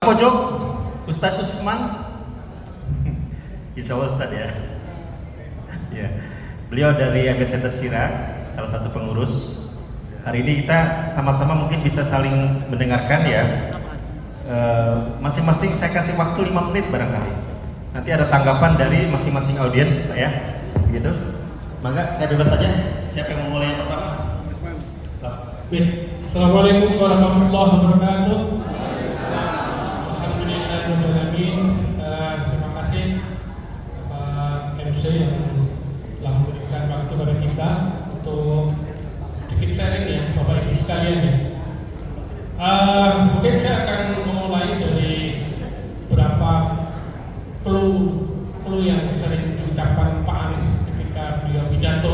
Pojok Ustadz Usman. Insya Allah Ustadz ya. Ya. Beliau dari MBC Tercira, salah satu pengurus. Hari ini kita sama-sama mungkin bisa saling mendengarkan ya. Masing-masing saya kasih waktu 5 menit barangkali. Nanti ada tanggapan dari masing-masing audien, Pak ya. Begitu. Maka saya bebas saja. Siapa yang mau mulai yang pertama? Assalamualaikum warahmatullahi wabarakatuh. Terima kasih Pak MC yang telah memberikan waktu kepada kita untuk sedikit sharing ya Bapak Ibu sekalian ya. Mungkin saya akan memulai dari beberapa clue yang sering diucapkan Pak Anies ketika beliau pidato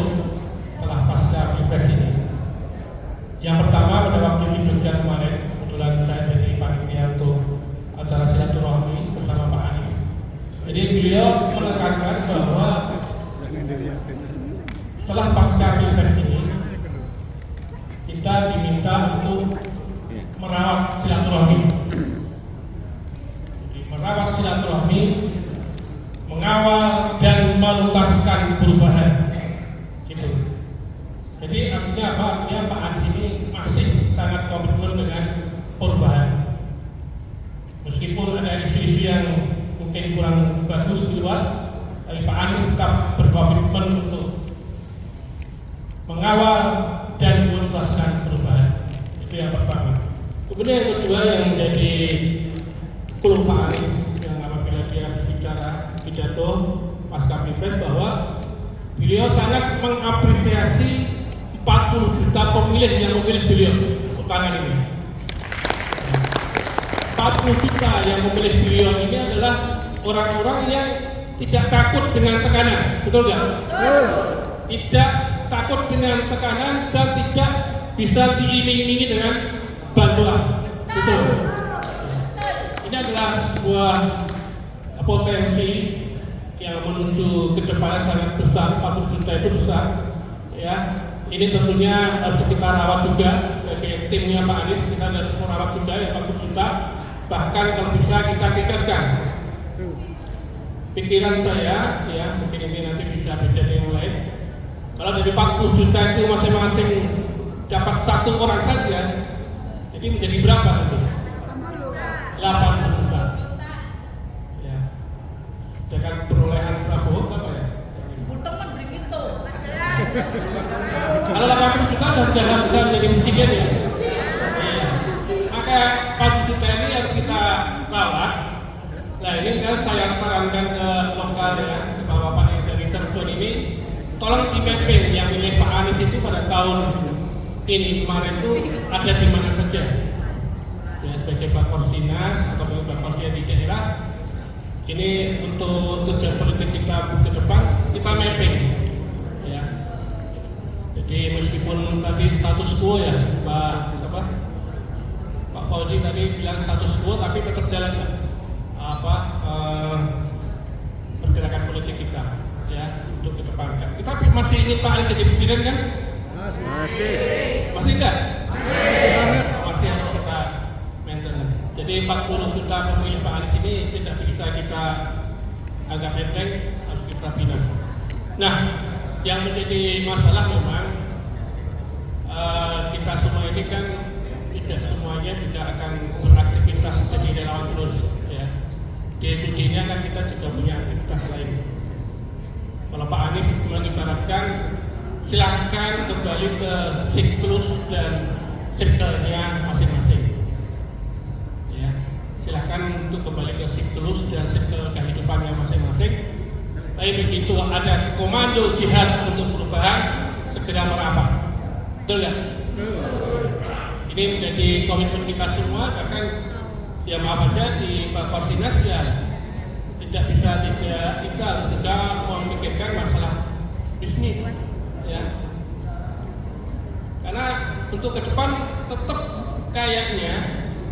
setelah pasca Pilpres ini. Yang pertama, pada waktu di Jogja kemarin, kebetulan saya jadi panitia untuk acara silaturahmi bersama Pak Anies. Jadi beliau menekankan bahwa setelah pasca Pilpres ini kita diminta untuk merawat silaturahmi. Jadi merawat silaturahmi, mengawal dan menuntaskan perubahan. Gitu. Jadi artinya apa? Artinya Pak Anies ini masih sangat komitmen dengan perubahan. Meskipun ada isu-isu yang mungkin kurang bagus di luar, tapi Pak Anies tetap berkomitmen untuk mengawal dan menuntaskan perubahan. Itu yang pertama. Kemudian yang kedua yang menjadi clue Pak Anies yang apabila dia berbicara pidato pasca Pilpres bahwa beliau sangat mengapresiasi 40 juta pemilih yang memilih beliau tangan ini. 40 juta yang memilih beliau ini adalah orang-orang yang tidak takut dengan tekanan, betul nggak? Tidak takut dengan tekanan dan tidak bisa diiming-imingi dengan bantuan, betul. Ini adalah sebuah potensi yang menuju ke depannya sangat besar. 40 juta itu besar, ya. Ini tentunya harus kita rawat juga sebagai timnya Pak Anies. Kita harus merawat juga ya 40 juta. Bahkan kalau bisa kita tingkatkan. Pikiran saya, ya mungkin ini nanti bisa beda dengan yang lain. Kalau dari 40 juta itu masing-masing dapat satu orang saja, jadi menjadi berapa nanti? 80 juta. Ya. Sedangkan perolehan Prabowo berapa ya? Kalau 80 juta sudah jangan bisa menjadi presiden ya. Iya. Maka 40 juta ini harus kita rawat. Nah ini kan saya sarankan ke lokal ya, ke bapak-bapak yang dari Cirebon ini, tolong di mapping yang milih Pak Anies itu pada tahun ini kemarin itu ada di mana saja. Ya sebagai Bakorsinas atau Bakorsinas di daerah. Ini untuk tujuan politik kita ke depan kita mapping. Jadi meskipun tadi status quo ya Pak Fauzi tadi bilang status quo, tapi tetap jalan pergerakan politik kita ya untuk kedepankan. Kita masih ingin Pak Anies jadi presiden kan? Masih enggak? Masih harus kita maintain. Jadi 40 juta pemilih Pak Anies ini tidak bisa kita anggap enteng, harus kita bina. Nah, yang menjadi masalah memang kita semua ini kan tidak semuanya juga akan beraktivitas jadi relawan terus ya. Day-to-day-nya kan kita juga punya aktivitas lain. Kalau Pak Anies mengibaratkan silakan kembali ke siklus dan circle-nya masing-masing. Ya, silakan untuk kembali ke siklus dan circle kehidupannya masing-masing. Tapi begitu ada komando jihad untuk perubahan, segera merapat. Betul ya? Ini menjadi komitmen kita semua. Bahkan ya maaf aja di Bakorsinas ya tidak bisa tidak, kita harus juga memikirkan masalah bisnis ya. Karena untuk ke depan tetap kayaknya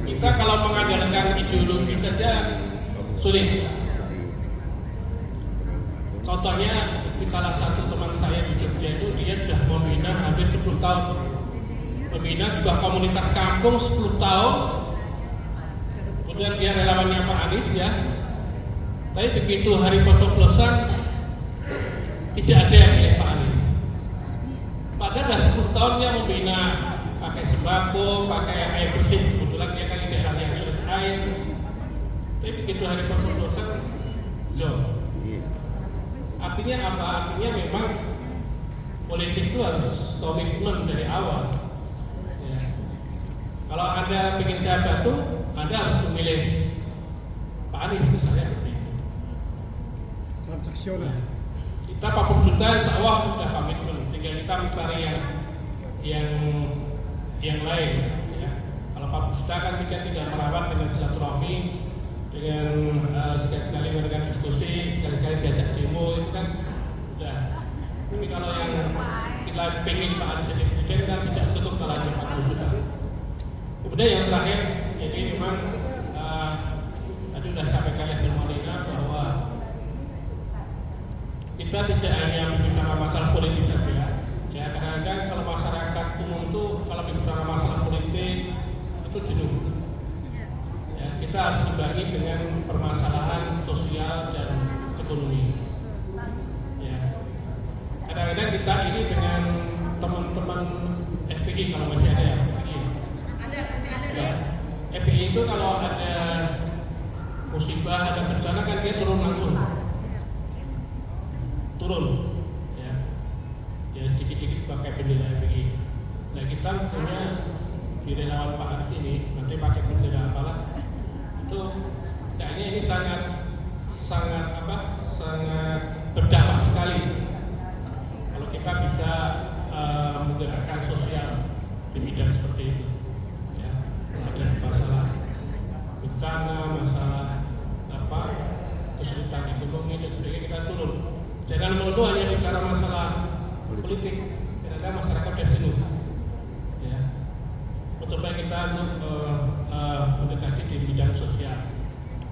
kita kalau mengandalkan ideologi saja sulit. Contohnya di salah satu teman saya di Jogja itu dia sudah membina hampir 10 tahun, membina sebuah komunitas kampung 10 tahun, kemudian dia relawannya Pak Anies ya. Tapi begitu hari pencoblosan tidak ada yang milih Pak Anies. Padahal sudah 10 tahun dia membina, pakai sembako, pakai air bersih. Kebetulan dia kan di daerah yang sulit air. Tapi begitu hari pencoblosan, zone. Artinya apa? Artinya memang politik itu harus komitmen dari awal. Ya. Kalau Anda ingin saya bantu, Anda harus memilih Pak Anies misalnya seperti itu. Transaksional. Kita 40 juta, insya Allah sudah komitmen. Tinggal kita mencari yang lain. Ya. Kalau 40 juta kan kita tinggal merawat dengan silaturahmi, dengan sekali-sekali dengan diskusi, sekali-kali diajak demo itu kan udah. Tapi kalau yang kita pengen Pak Anies jadi presiden kan tidak cukup kalau ada 40 juta. Kemudian yang terakhir, jadi memang tadi sudah sampaikan oleh Bu Marina bahwa kita tidak hanya berbicara masalah politik saja. Ya, kadang-kadang kalau masyarakat umum itu kalau berbicara masalah politik itu jenuh. Ya, kita harus imbangi dengan permasalahan sosial dan ekonomi. Ya. Kadang-kadang kita ini dengan teman-teman FPI kalau masih ada ya. Ya. FPI itu kalau ada musibah, ada bencana kan dia turun langsung. Turun. Ya sedikit-sedikit pakai bendera FPI. Nah kita punya di relawan Pak Anies ini nanti pakai bendera apalah itu kayaknya ini sangat berdampak sekali kalau kita bisa menggerakkan sosial di bidang seperti itu. Ya, ada masalah bencana, masalah kesulitan ekonomi dan sebagainya kita turun. Jangan melulu hanya bicara masalah politik, karena masyarakat sudah jenuh. Ya, mencoba kita mendekati di bidang sosial.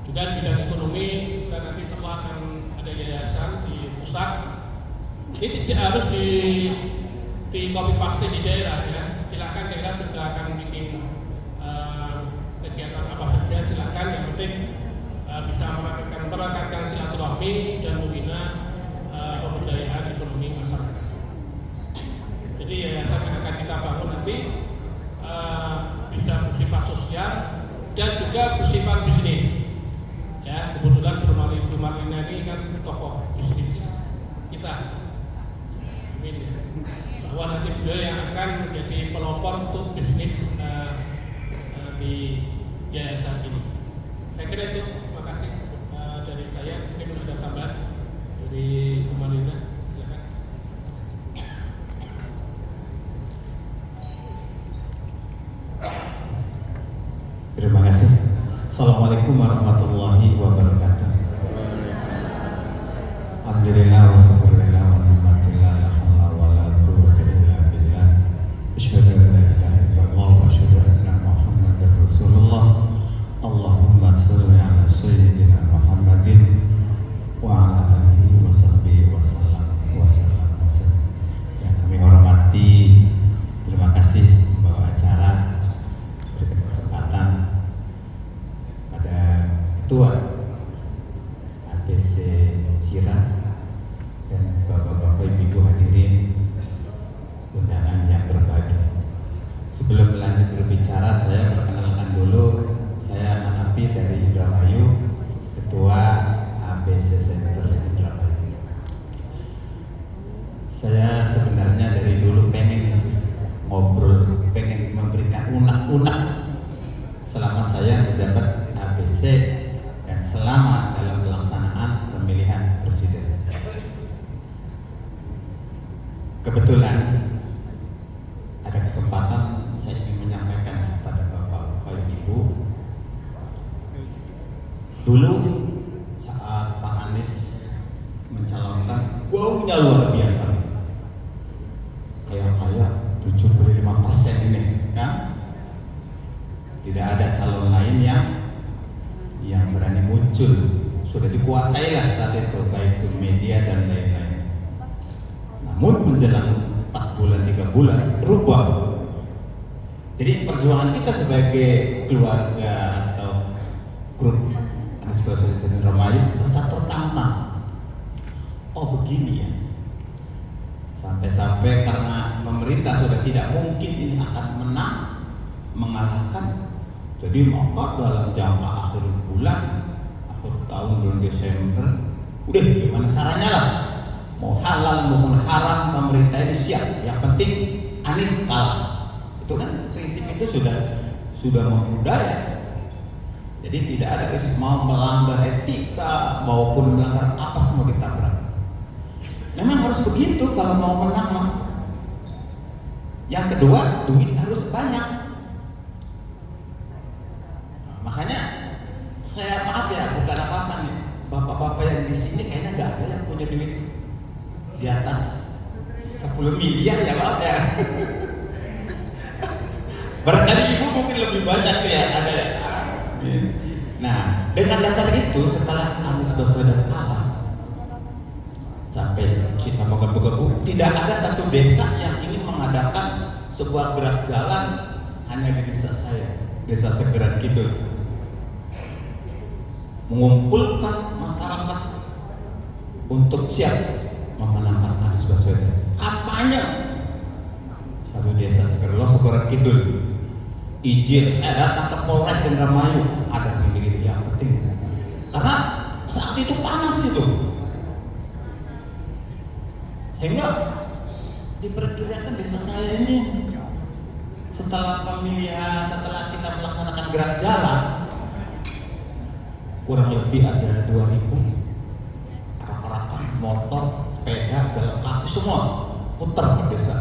Juga di bidang ekonomi kita nanti semua akan ada yayasan di pusat. Ini tidak harus di copy paste di daerah ya. Silakan daerah juga akan bikin kegiatan apa saja silakan. Yang penting bisa merakatkan silaturahmi dan membina pemberdayaan ekonomi masyarakat. Jadi yayasan yang akan kita bangun nanti bisa bersifat sosial dan juga bersifat bisnis. Ya, kebetulan Bu Marina ini kan tokoh bisnis kita. Amin. Bahwa nanti beliau yang akan menjadi pelopor untuk bisnis di yayasan ini. Saya kira itu. Terima kasih dari saya. Mungkin ada tambahan dari Bu Marina. Silakan. Terima kasih. Assalamualaikum warahmatullahi wabarakatuh. Alhamdulillah wa syukurillah wa ni'matillah la haula wa la quwwata illa billah. Asyhadu an la ilaha illallah wa asyhadu anna Muhammadar Rasulullah. Allahumma shalli ala sayyidina Muhammadin wa ala alihi wa sahbihi wa sallam. Yang kami hormati, terima kasih membawa acara, berikan kesempatan pada Ketua ABC Cira dan Bapak-Bapak Ibu hadirin undangan yang berbahagia. Sebelum lanjut berbicara, saya perkenalkan dulu, saya Hanafi dari Indramayu, Ketua ABC Center Indramayu. Saya sebenarnya dari dulu pengen ngobrol, pengen memberikan unak-unak selama saya menjabat ABC dan selama dalam pelaksanaan pemilihan presiden. Kebetulan ada kesempatan saya ingin menyampaikan kepada Bapak Ibu. Dulu saat Pak Anies mencalonkan, wow-nya luar biasa. Kayak 75% ini, kan? Tidak ada calon lain yang berani muncul. Sudah dikuasai lah saat itu, baik itu media dan lain-lain. Namun menjelang 4 bulan, 3 bulan berubah. Jadi perjuangan kita sebagai keluarga atau Sosialisasi Indramayu rasa pertama, oh begini ya. Sampai-sampai karena pemerintah sudah tidak mungkin ini akan mengalahkan, jadi maka dalam jangka akhir bulan, akhir tahun bulan Desember, udah gimana caranya lah, mau halal maupun haram pemerintah ini siap. Yang penting Anies kalah. Itu kan prinsip itu sudah membudaya. Jadi tidak ada prinsip mau melanggar etika maupun melanggar apa semua ditabrak. Memang harus begitu kalau mau menang mah. Yang kedua, duit harus banyak. Nah, makanya saya maaf ya, bukan apa-apa nih. Bapak-bapak yang di sini kayaknya nggak ada yang punya duit di atas 10 miliar ya, maaf ya. Barangkali ibu mungkin lebih banyak ya, ada ya. Nah, dengan dasar itu setelah Anies Baswedan kalah sampai kita menggebu-gebu, tidak ada satu desa yang ingin mengadakan sebuah gerak jalan hanya di desa saya, Desa Segeran Kidul, mengumpulkan masyarakat untuk siap memenangkan Anies Baswedan. Kampanye satu desa Segeran Kidul, izin saya datang ke Polres Indramayu, ada gini-gini yang penting karena saat itu panas itu. Sehingga diperkirakan desa saya ini setelah pemilihan, setelah kita melaksanakan gerak jalan, kurang lebih ada 2.000 arak-arakan, motor, sepeda, jalan kaki semua putar ke desa.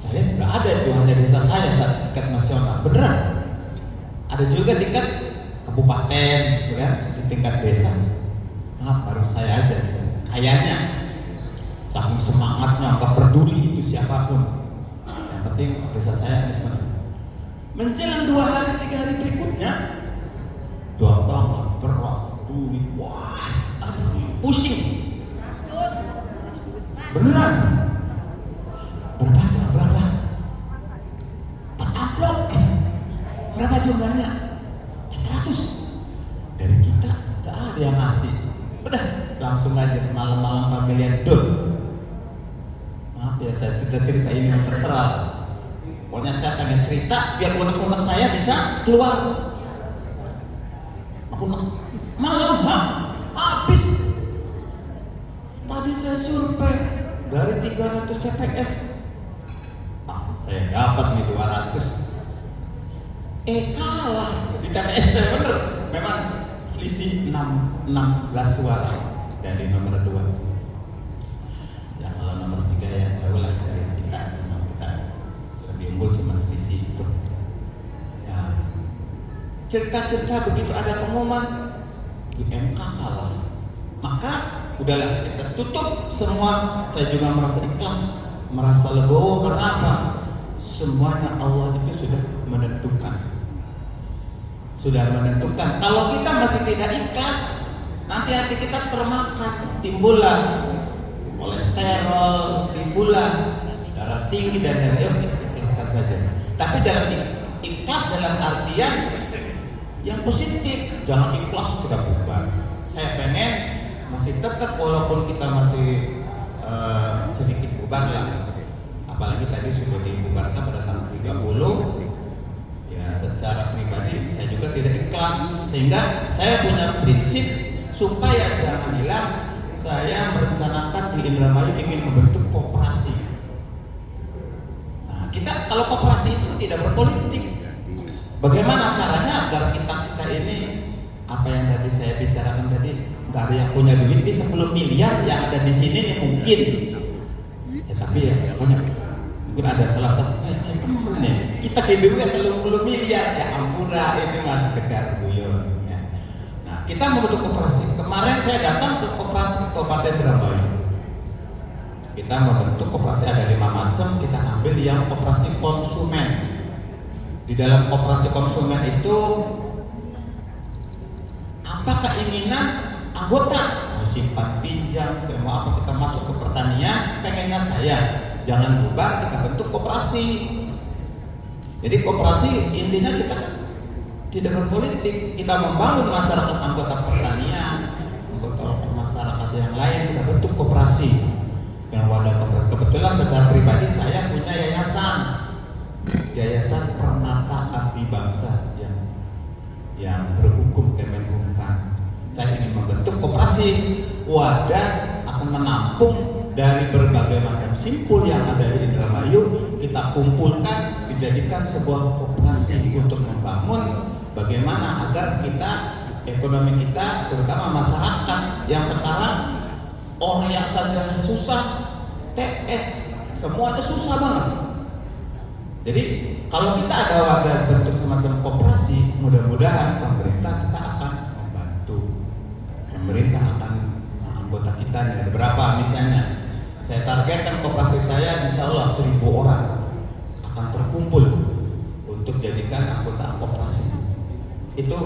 Saya nggak ada itu, hanya desa saya saat tingkat nasional, beneran. Ada juga tingkat kabupaten, gitu kan, di tingkat desa. Nah, baru saya aja, kayaknya. Saking semangatnya, nggak peduli itu siapapun. Yang penting desa saya Anies menang. Menjelang 2 hari, 3 hari berikutnya, datang beras, duit, wah, aduh, pusing. Beneran? Berapa? 4 amplop. Berapa jumlahnya? 400. Dari kita nggak ada yang ngasih. Udah, langsung aja malam-malam pemilihan dun. Maaf ya, saya cerita ini terserah. Pokoknya saya pengen cerita biar unek-unek saya bisa keluar. Aku malam habis. Tadi saya survei dari 300 TPS. Saya dapat nih 200. Kalah di TPS saya, bener. Memang selisih 16 suara dari nomor 2. Ya kalau nomor 3 ya jauh lah dari kita, memang kita lebih unggul cuma selisih itu. Nah, cerita-cerita begitu ada pengumuman di MK kalah, maka udahlah kita tutup semua. Saya juga merasa ikhlas, merasa legowo. Karena apa? Semuanya Allah itu sudah menentukan. Kalau kita masih tidak ikhlas, nanti hati kita termakan, timbullah kolesterol, timbullah darah tinggi dan lain-lain. Kita ikhlaskan saja. Tapi dalam ikhlas dalam artian yang positif, jangan ikhlas sudah bubar. Saya pengen masih tetap walaupun kita masih sedikit bubar lah. Apalagi tadi sudah dibubarkan pada tanggal 30. Ya, secara pribadi saya juga tidak ikhlas, sehingga saya punya prinsip supaya jangan hilang. Saya merencanakan di Indramayu ingin membentuk koperasi. Nah, kita kalau koperasi itu tidak berpolitik, bagaimana caranya agar kita ini apa yang tadi saya bicarakan tadi, nggak ada yang punya duit di 10 miliar yang ada di sini nih mungkin. Ya, tapi ya punya. Mungkin ada salah satu teman nih, kita hidupnya 30 miliar ya ampura, itu masih sekedar guyon ya. Nah, kita membentuk koperasi. Kemarin saya datang ke koperasi Kabupaten Indramayu. Kita membentuk koperasi ada 5 macam. Kita ambil yang koperasi konsumen. Di dalam koperasi konsumen itu apa keinginan anggota? Mau simpan pinjam, mau apa, kita masuk ke pertanian, pengennya saya jangan bubar, kita bentuk koperasi. Jadi koperasi intinya kita tidak berpolitik, kita membangun masyarakat anggota pertanian, anggota masyarakat yang lain, kita bentuk koperasi yang wadah koperasi. Kebetulan secara pribadi saya punya yayasan Permata Abdi Bangsa yang berhukum Kemenkumham. Saya ingin membentuk koperasi wadah akan menampung dari berbagai macam simpul yang ada di Indramayu, kita kumpulkan dijadikan sebuah koperasi untuk membangun bagaimana agar kita ekonomi kita terutama masyarakat yang sekarang orang saja susah, TS semuanya susah banget. Jadi kalau kita ada wadah bentuk semacam koperasi, mudah-mudahan pemerintah kita akan membantu. Pemerintah akan anggota kita ada berapa misalnya. Saya targetkan koperasi saya insya Allah 1.000 orang akan terkumpul untuk jadikan anggota koperasi. Itu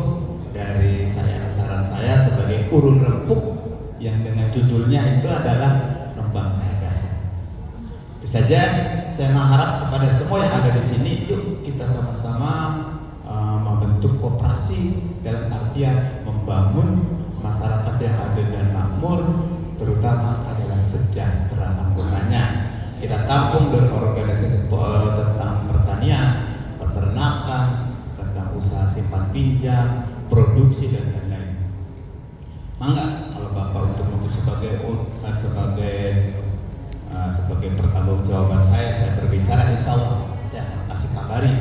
dari saya, saran saya sebagai urun rempuk yang dengan judulnya itu adalah Rembang Gagasan. Itu saja, saya mengharap kepada semua yang ada di sini, yuk kita sama-sama membentuk koperasi dalam artian membangun masyarakat yang ada dan makmur, terutama adalah sejahtera anggotanya. Kita tampung dari organisasi tentang pertanian, peternakan, tentang usaha simpan pinjam, produksi dan lain-lain. Mangga kalau Bapak untuk sebagai pertanggungjawaban saya berbicara, insya Allah saya akan kasih kabari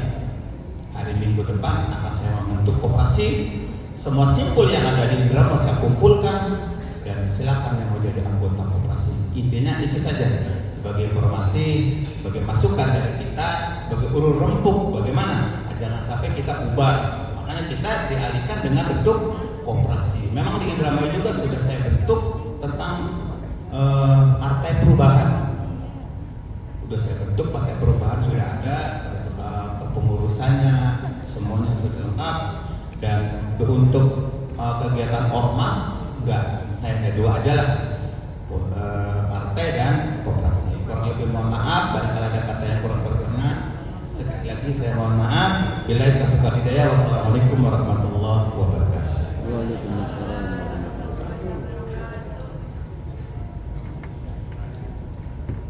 hari Minggu depan akan saya membentuk koperasi. Semua simpul yang ada di Indramayu saya kumpulkan dan silakan yang mau jadi anggota koperasi. Intinya itu saja sebagai informasi, sebagai masukan dari kita, sebagai urun rempuk bagaimana jangan sampai kita ubah. Makanya kita dialihkan dengan bentuk koperasi. Memang di Indramayu juga sudah saya bentuk tentang partai perubahan. Sudah saya bentuk partai perubahan, sudah ada kepengurusannya, semuanya sudah lengkap. Dan untuk kegiatan ormas enggak, saya hanya 2 aja lah, partai dan koperasi. Kurang lebih mohon maaf barangkali ada kata yang kurang berkenan. Sekali lagi saya mohon maaf. Billahi taufiq wal hidayah. Wassalamualaikum warahmatullahi wabarakatuh. Waalaikumsalam.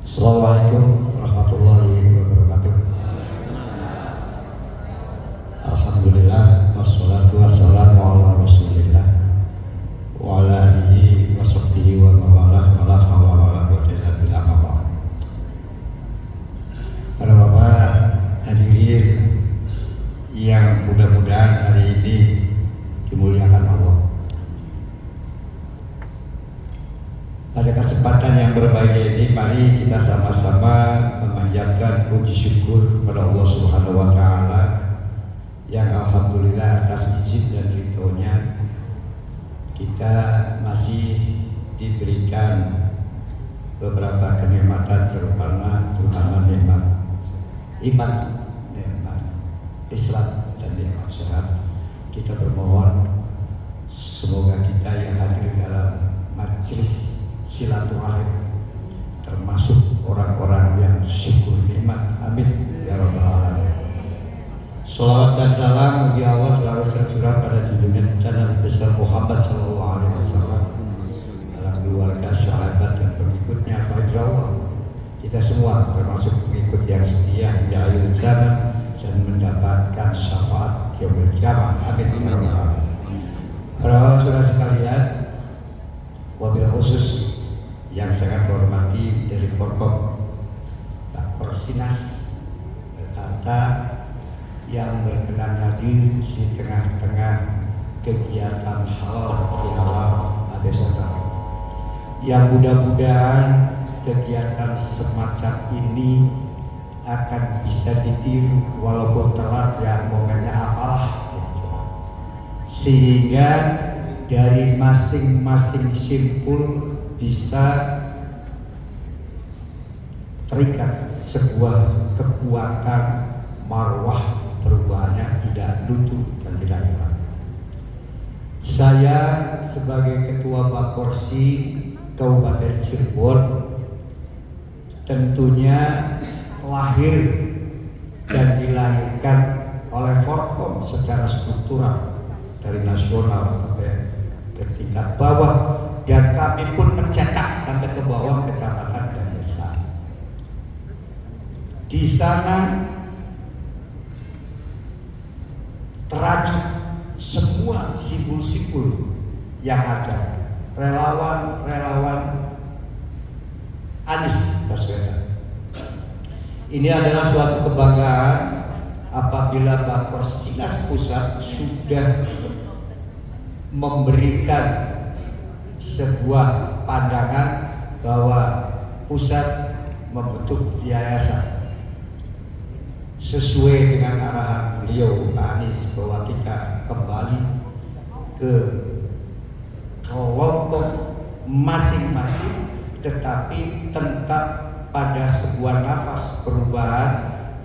Assalamualaikum warahmatullahi wabarakatuh. Alhamdulillah wassalatu wassalamu ala Rasulillah wa ala alihi wa sahbihi wa mawalah wa la hawla wa la quwwata illa billah. Para bapak hadirin yang mudah-mudahan hari ini dimuliakan Allah. Pada kesempatan yang berbahagia ini, mari kita sama-sama memanjatkan puji syukur kepada Allah Subhanahu wa Ta'ala yang alhamdulillah atas izin dan ridhonya kita masih diberikan beberapa kenikmatan, terutama nikmat iman, nikmat Islam dan nikmat sehat. Kita bermohon semoga kita yang hadir dalam majelis silaturahim termasuk orang-orang yang syukur nikmat. Amin ya rabbal alamin. Salawat dan salam bagi Allah selalu tercurah pada junjungan kita Nabi besar Muhammad sallallahu alaihi wasallam, dalam keluarga, sahabat dan pengikutnya fajrawah. Kita semua termasuk pengikut yang setia hingga akhir zaman dan mendapatkan syafaat yaumil qiyamah. Amin ya rabbal alamin. Para saudara sekalian, wabil khusus yang sangat hormati dari Forkom Pak Korsinas berkata yang berkenan hadir di tengah-tengah kegiatan halal bihalal Abesata, yang mudah-mudahan kegiatan semacam ini akan bisa ditiru walaupun telat, ya momennya apalah gitu. Sehingga dari masing-masing simpul bisa terikat sebuah kekuatan marwah perubahannya tidak luntur dan tidak hilang. Saya sebagai Ketua Bakorsi Kabupaten Cirebon tentunya lahir dan dilahirkan oleh Forkom secara struktural dari nasional sampai ke tingkat bawah, dan kami pun mencetak sampai ke bawah kecamatan dan desa. Di sana terajut semua simbol-simbol yang ada, relawan-relawan Anies Baswedan. Ini adalah suatu kebanggaan apabila Bakorsinas Pusat sudah memberikan sebuah pandangan bahwa pusat membentuk yayasan sesuai dengan arahan beliau Pak Anies bahwa kita kembali ke kelompok masing-masing, tetapi tetap pada sebuah nafas perubahan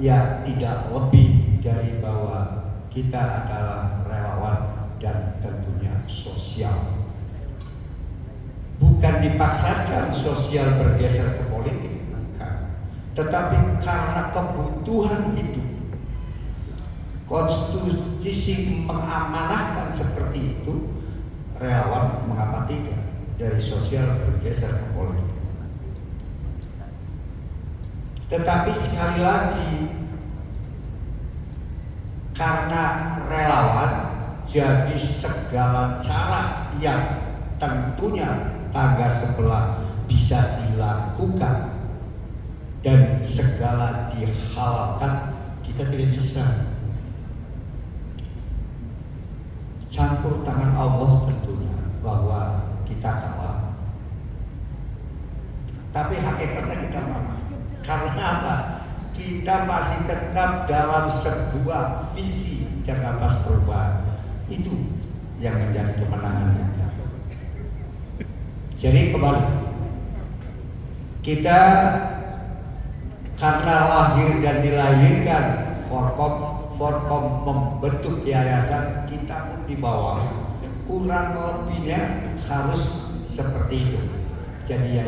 yang tidak lebih dari bahwa kita adalah relawan dan tentunya sosial. Bukan dipaksakan sosial bergeser ke politik, bukan, tetapi karena kebutuhan hidup. Konstitusi mengamanahkan seperti itu, relawan mengapa tidak dari sosial bergeser ke politik. Tetapi sekali lagi, karena relawan jadi segala cara yang tentunya tangga sebelah bisa dilakukan dan segala dihalalkan, kita tidak bisa campur tangan Allah tentunya bahwa kita kalah. Tapi hakikatnya kita mana? Karena apa? Kita masih tetap dalam sebuah visi jangka pas perubahan. Itu yang menjadi kemenangan kita. Jadi kembali, kita karena lahir dan dilahirkan Forkom membentuk yayasan, kita pun di bawah. Kurang lebihnya harus seperti itu. Jadi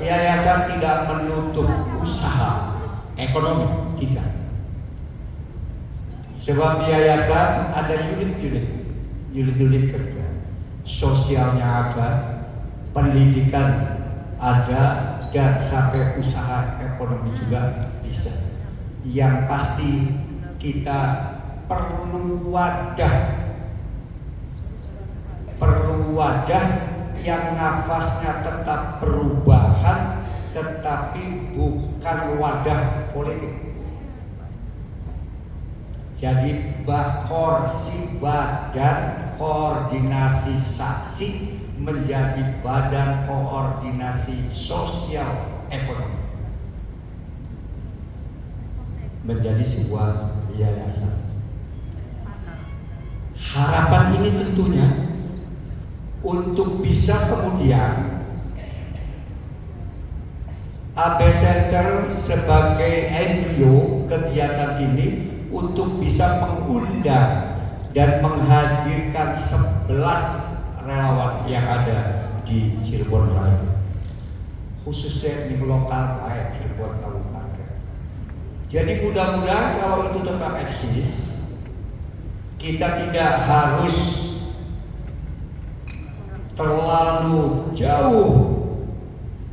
yayasan tidak menutup usaha ekonomi, tidak. Sebab yayasan ada unit-unit kerja, sosialnya ada, pendidikan ada, dan sampai usaha ekonomi juga bisa. Yang pasti kita perlu wadah yang nafasnya tetap perubahan, tetapi bukan wadah politik. Jadi Bakorsi, Badan Koordinasi Saksi, menjadi Badan Koordinasi Sosial Ekonomi, menjadi sebuah yayasan. Harapan ini tentunya untuk bisa kemudian AB Center sebagai embrio kegiatan ini untuk bisa mengundang dan menghadirkan 11 relawan yang ada di Cirebon Raya, khususnya di lokal Raya Cirebon Kabupaten. Jadi mudah-mudahan kalau itu tetap eksis, kita tidak harus terlalu jauh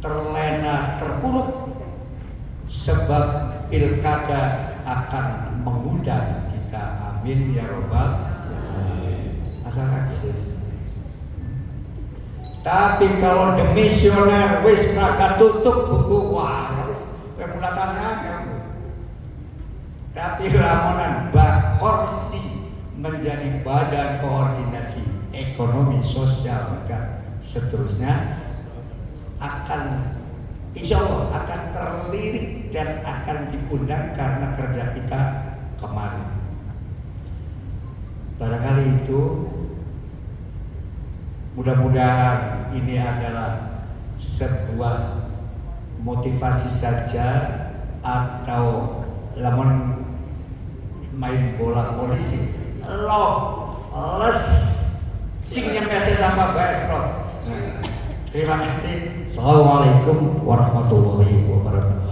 terlena terpuruk, sebab pilkada akan mengundang kita. Amin ya robbal alamin. Asal eksis. Tapi kalau demisioner wis maka tutup buku, wah harus mulakan. Tapi lamunan Bakorsi menjadi Badan Koordinasi Ekonomi Sosial dan seterusnya, akan insya Allah akan terlirik dan akan diundang karena kerja kita kemarin. Barangkali itu, mudah-mudahan ini adalah sebuah motivasi saja, atau lamun main bola polisi les sing yang biasa sama Baesrot. Terima kasih. Assalamualaikum warahmatullahi wabarakatuh.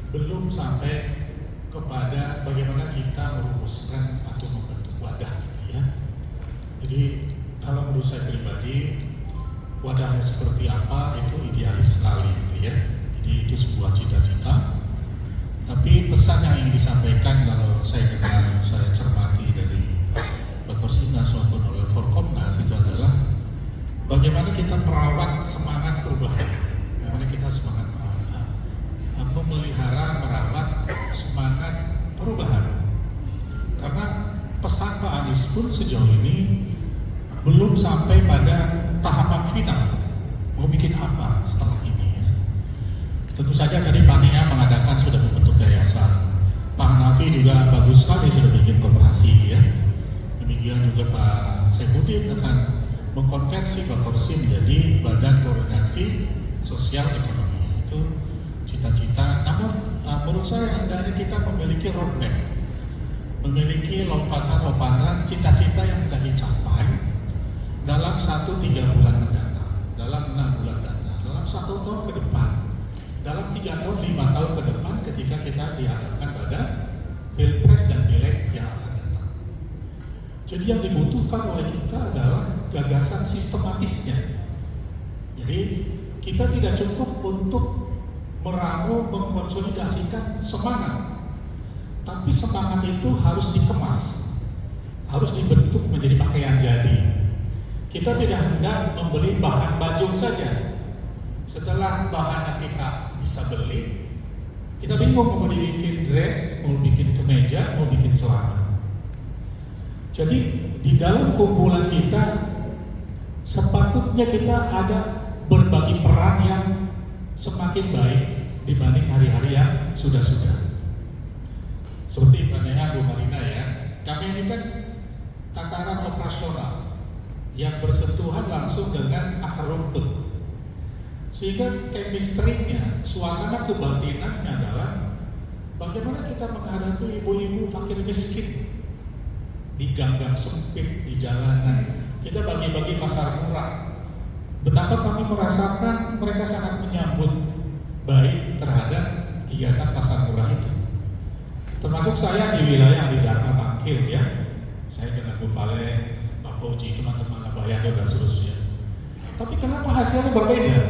belum sampai kepada bagaimana kita merumuskan atau membentuk wadah gitu ya. Jadi kalau menurut saya pribadi, wadahnya seperti apa itu idealis sekali gitu ya. Jadi itu sebuah cita-cita. Tapi pesan yang ingin disampaikan kalau saya dengar, saya cermati dari Bakorsinas maupun oleh Forkomnas itu adalah bagaimana kita merawat semangat perubahan, bagaimana kita semangat memelihara, merawat semangat perubahan. Karena pesan Pak Anies pun sejauh ini belum sampai pada tahapan final mau bikin apa setelah ini ya. Tentu saja tadi Pak Nia mengadakan sudah membentuk yayasan, Pak Hanafi juga bagus sekali sudah bikin koperasi ya. Demikian juga Pak Saifuddin akan mengkonversi Bakorsi menjadi Badan Koordinasi Sosial Ekonomi. Itu cita-cita, namun menurut saya hendaknya kita memiliki roadmap, memiliki lompatan-lompatan cita-cita yang sudah dicapai dalam 1-3 bulan mendatang, dalam 6 bulan mendatang, dalam 1 tahun ke depan, dalam 3 tahun, 5 tahun ke depan ketika kita dihadapkan pada Pilpres dan Pileg yang akan datang. Jadi yang dibutuhkan oleh kita adalah gagasan sistematisnya. Jadi kita tidak cukup untuk meramu, mengkonsolidasikan semangat, tapi semangat itu harus dikemas, harus dibentuk menjadi pakaian jadi. Kita tidak hendak membeli bahan baju saja. Setelah bahan kita bisa beli, kita bingung mau dibikin dress, mau bikin kemeja, mau bikin celana. Jadi di dalam kumpulan kita sepatutnya kita ada berbagi peran yang semakin baik dibanding hari-hari yang sudah-sudah. Seperti katanya Bu Marina ya, kami ini kan tataran operasional yang bersentuhan langsung dengan akar rumput. Sehingga chemistry-nya, suasana kebatinannya adalah bagaimana kita menghadapi ibu-ibu fakir miskin di gang-gang sempit, di jalanan. Kita bagi-bagi pasar murah. Betapa kami merasakan mereka sangat menyambut baik terhadap kegiatan pasar murah itu. Termasuk saya di wilayah di Dharma Tangkil ya. Saya dengan Bu Vale, Pak Fauji, teman-teman Abayado dan seterusnya. Tapi kenapa hasilnya berbeda?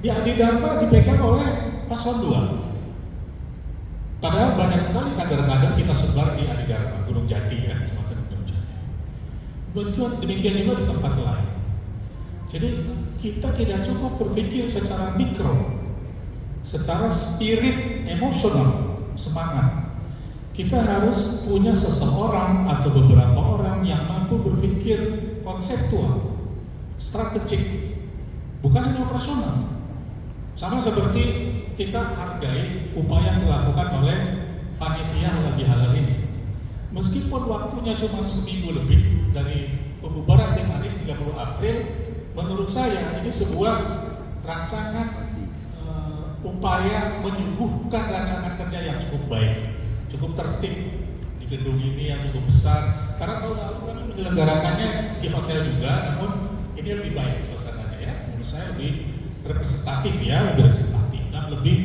Di Adi Dharma dipegang oleh paslon 2. Padahal banyak sekali kader-kader kita sebar di Adi Dharma, Gunung Jati ya, semacam Gunung Jati. Demikian juga di tempat lain. Jadi kita tidak cukup berpikir secara mikro, secara spirit, emosional, semangat. Kita harus punya seseorang atau beberapa orang yang mampu berpikir konseptual, strategik, bukan hanya operasional. Sama seperti kita hargai upaya yang dilakukan oleh panitia halal ini. Meskipun waktunya cuma seminggu lebih dari pembubaran tim Anies 30 April, menurut saya ini sebuah rancangan upaya menyuguhkan rancangan kerja yang cukup baik, cukup tertib di gedung ini yang cukup besar. Karena tahun lalu kami menyelenggarakannya di hotel juga, namun ini lebih baik suasananya ya. Menurut saya lebih representatif ya, lebih representatif dan lebih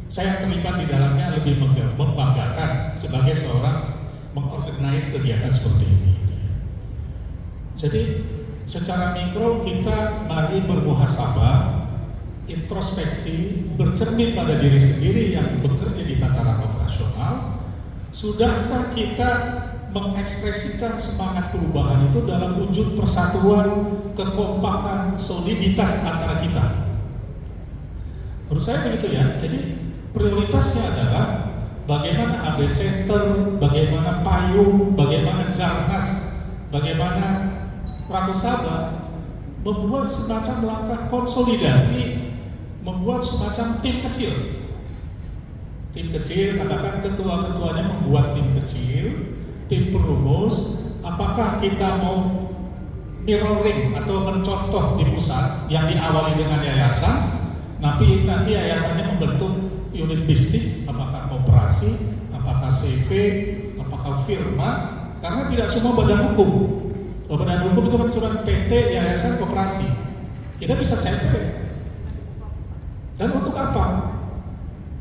saya terlibat di dalamnya, lebih membanggakan sebagai seorang mengorganize kegiatan seperti ini. Jadi secara mikro kita mari bermuhasabah, introspeksi, bercermin pada diri sendiri yang bekerja di tataran operasional. Sudahkah kita mengekspresikan semangat perubahan itu dalam wujud persatuan, kekompakan, soliditas antara kita? Menurut saya begitu ya. Jadi prioritasnya adalah bagaimana AB Center, bagaimana payung, bagaimana Jarnas, bagaimana Ratu Sabah membuat semacam langkah konsolidasi, membuat semacam tim kecil. Tim kecil, katakan ketua-ketuanya membuat tim kecil, tim perumus. Apakah kita mau mirroring atau mencontoh di pusat yang diawali dengan yayasan, nanti yayasannya membentuk unit bisnis, apakah operasi, apakah CV, apakah firma? Karena tidak semua badan hukum. Badan hukum itu kan cuma PT, yayasan, koperasi. Kita bisa CV. Dan untuk apa?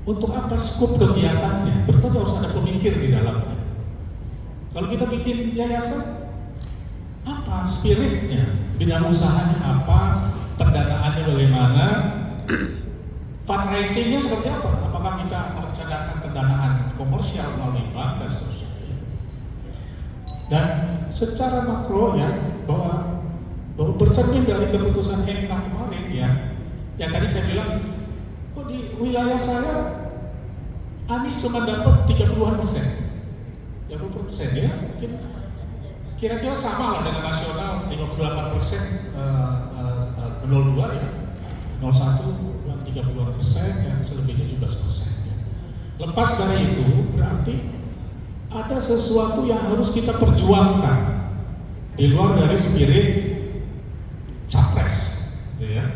untuk apa skop kegiatannya? Berarti harus ada pemikir di dalamnya. Kalau kita bikin yayasan, apa spiritnya, bidang usahanya apa, pendanaannya bagaimana, fundraisingnya seperti apa? Apakah kita merencanakan pendanaan komersial melalui bank dan seterusnya? Dan secara makro ya, bahwa bercermin dari keputusan MK kemarin ya, yang tadi saya bilang, kok di wilayah saya Anies cuma dapat 30-an%, 30% ya, mungkin kira-kira sama lah dengan nasional 58%, 02 ya, 01 30-an%, dan selebihnya 17%. Lepas dari itu berarti ada sesuatu yang harus kita perjuangkan di luar dari spirit capres, gitu ya.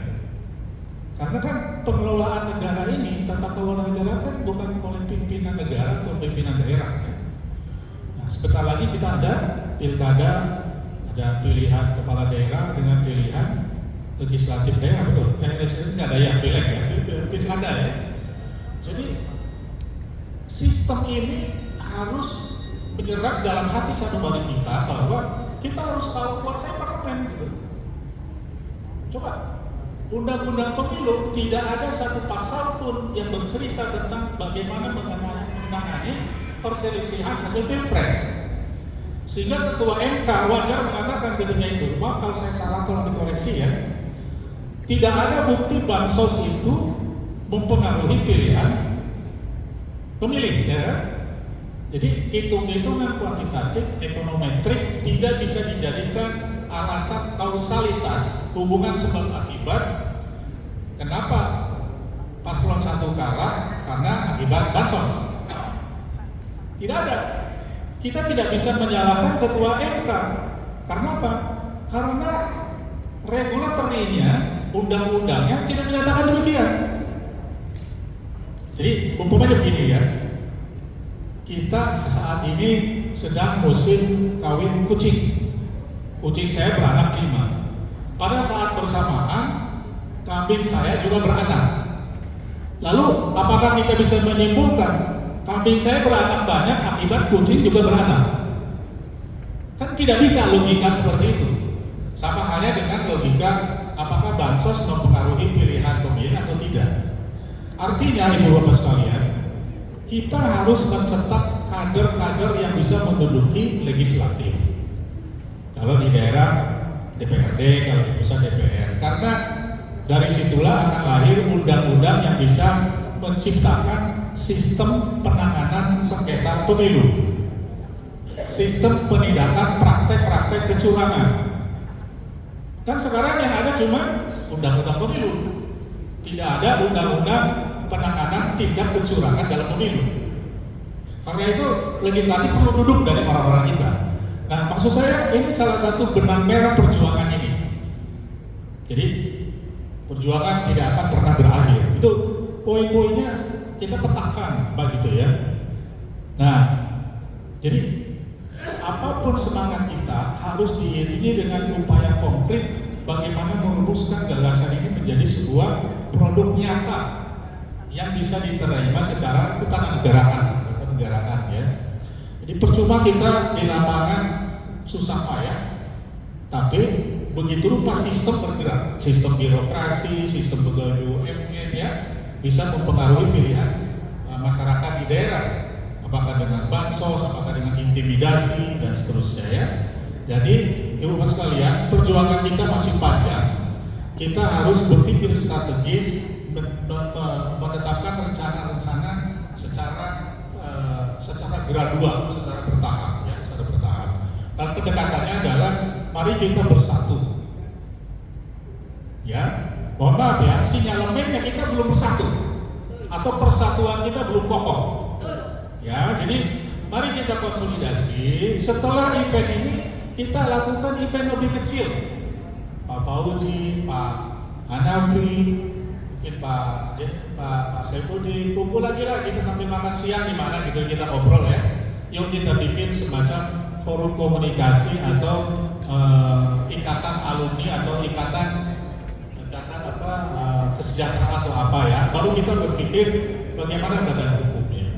Karena kan pengelolaan negara ini, tata kelola negara kan bukan oleh pimpinan negara atau pimpinan daerah ya. Nah, sebentar lagi kita ada pilkada, ada pilihan kepala daerah dengan pilihan legislatif daerah, betul? Legislatif nggak ada ya, pileg ya, pilkada ya. Jadi sistem ini harus menyerap dalam hati sanubari kita bahwa kita harus tahu kuasa parlemen gitu. Coba, undang-undang pemilu tidak ada satu pasal pun yang bercerita tentang bagaimana menangani perselisihan hasil pilpres. Sehingga ketua MK wajar mengatakan ketika itu, maaf kalau saya salah tolong dikoreksi ya, tidak ada bukti bansos itu mempengaruhi pilihan pemilih ya kan? Jadi hitung-hitungan kuantitatif, ekonometrik tidak bisa dijadikan alasan kausalitas, hubungan sebab akibat. Kenapa paslon 1 kalah? Karena akibat bansos. Tidak ada. Kita tidak bisa menyalahkan ketua MK. Karena apa? Karena regulatornya, undang-undangnya tidak menyatakan demikian. Jadi umpamanya begini ya, kita saat ini sedang musim kawin kucing. Kucing saya beranak 5. Pada saat bersamaan kambing saya juga beranak. Lalu apakah kita bisa menyimpulkan kambing saya beranak banyak akibat kucing juga beranak? Kan tidak bisa logika seperti itu. Sama halnya dengan logika apakah bansos mempengaruhi pilihan pemilih atau tidak. Artinya ibu bapak sekalian, kita harus mencetak kader-kader yang bisa menduduki legislatif. Kalau di daerah DPRD, kalau di pusat DPR, karena dari situlah akan lahir undang-undang yang bisa menciptakan sistem penanganan sengketa pemilu, sistem penindakan praktek-praktek kecurangan. Kan sekarang yang ada cuma undang-undang pemilu, tidak ada undang-undang penanganan tindak kecurangan dalam pemilu. Karena itu legislatif perlu duduk dari orang-orang kita. Nah, maksud saya ini salah satu benang merah perjuangan ini. Jadi perjuangan tidak akan pernah berakhir. Itu poin-poinnya kita petakan begitu ya. Nah, jadi apapun semangat kita harus diiringi dengan upaya konkret bagaimana merumuskan gagasan ini menjadi sebuah produk nyata yang bisa diterima secara ketatanegaraan ya. Jadi percuma kita di lapangan susah payah, tapi begitu rupa sistem bergerak, sistem birokrasi, sistem pegawai BUMN ya, bisa mempengaruhi pilihan masyarakat di daerah, apakah dengan bansos, apakah dengan intimidasi dan seterusnya ya. Jadi ibu bapak sekalian, perjuangan kita masih panjang. Kita harus berpikir strategis, menetapkan rencana-rencana secara gradual, secara bertahap ya, secara bertahap. Dan pendekatannya adalah mari kita bersatu. Ya, mohon maaf ya, sinyalemennya kita belum bersatu atau persatuan kita belum kokoh. Ya, jadi mari kita konsolidasi. Setelah event ini kita lakukan event lebih kecil. Pak Fauzi, Pak Hanafi, mungkin Pak Saifuddin, kumpul lagi lah kita sampai makan siang di mana gitu kita ngobrol ya. Yuk kita bikin semacam forum komunikasi atau ikatan alumni atau ikatan kesejahteraan atau apa ya. Baru kita berpikir berpikir bagaimana badan hukumnya.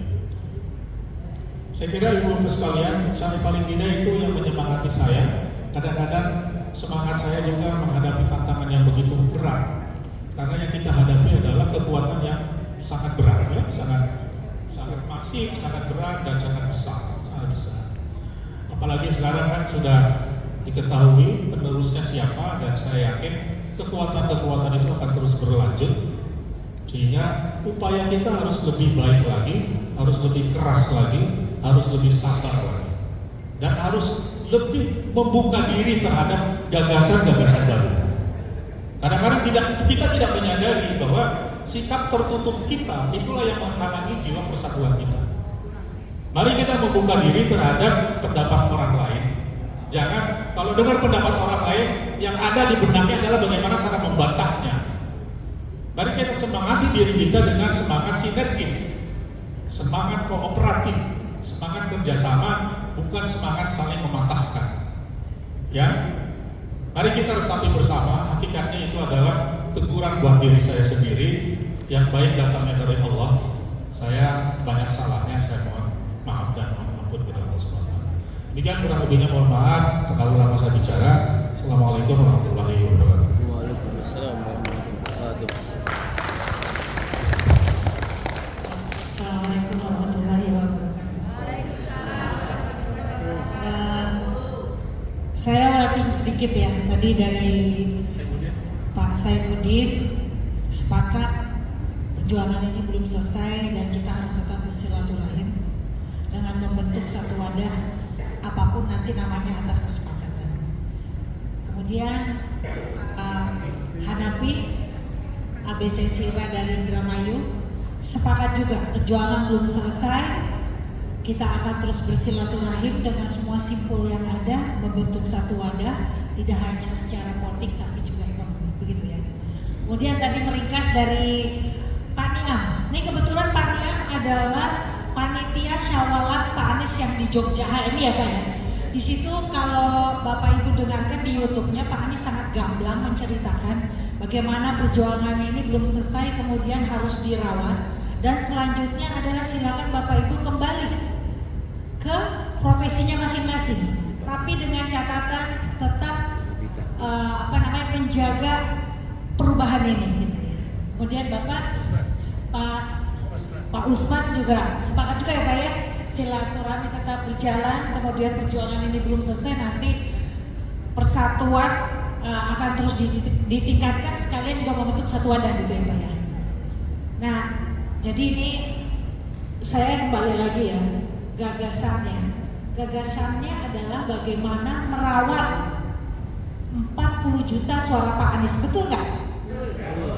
Saya kira ibu-ibu sekalian, saya paling tidak itu yang menyemangati saya. Kadang-kadang semangat saya juga menghadapi tantangan yang begitu berat, karena yang kita hadapi adalah kekuatan yang sangat berat, ya, sangat masif, sangat berat dan sangat besar. Apalagi sekarang kan sudah diketahui penerusnya siapa, dan saya yakin kekuatan-kekuatan itu akan terus berlanjut, sehingga upaya kita harus lebih baik lagi, harus lebih keras lagi, harus lebih sabar lagi, dan harus lebih membuka diri terhadap gagasan-gagasan baru. Kadang-kadang kita tidak menyadari bahwa sikap tertutup kita itulah yang menghalangi jiwa persatuan kita. Mari kita membuka diri terhadap pendapat orang lain. Jangan kalau dengar pendapat orang lain, yang ada di benaknya adalah bagaimana cara membantahnya. Mari kita semangati diri kita dengan semangat sinergis, semangat kooperatif, semangat kerjasama, bukan semangat saling mematahkan. Ya, mari kita resapi bersama. Hakikatnya itu adalah teguran buat diri saya sendiri. Yang baik datangnya dari Allah. Saya banyak salahnya, saya mohon maaf dan mohon ampun kepada Allah SWT. Demikian kurang lebihnya, mohon maaf terlalu lama saya bicara. Assalamualaikum warahmatullahi wabarakatuh. Waalaikumsalam warahmatullahi wabarakatuh. Assalamualaikum warahmatullahi wabarakatuh. Saya wrapping sedikit ya. Tadi dari Pak Saifuddin sepakat perjuangan ini belum selesai dan kita harus tetap bersilaturahim dengan membentuk satu wadah, apapun nanti namanya atas kesepakatan. Kemudian Hanafi ABC Sira dari Indramayu sepakat juga perjuangan belum selesai. Kita akan terus bersilaturahim dengan semua simpul yang ada, membentuk satu wadah, tidak hanya secara politik tapi juga ekonomi, begitu ya. Kemudian tadi meringkas dari Pak Niam. Ini kebetulan Pak Niam adalah panitia syawalan Pak Anies yang di Jogja HMI ya Pak ya. Di situ kalau Bapak Ibu dengarkan di YouTube-nya, Pak Anies sangat gamblang menceritakan bagaimana perjuangan ini belum selesai, kemudian harus dirawat, dan selanjutnya adalah silakan Bapak Ibu kembali ke profesinya masing-masing, tapi dengan catatan tetap menjaga perubahan ini gitu ya. Kemudian Pak Usman juga sepakat juga ya Pak ya, silaturahmi tetap berjalan, kemudian perjuangan ini belum selesai, nanti persatuan akan terus ditingkatkan, sekalian juga membentuk satu wadah gitu ya Pak ya. Nah, jadi ini saya kembali lagi ya, gagasannya adalah bagaimana merawat 40 juta suara Pak Anies, betul nggak?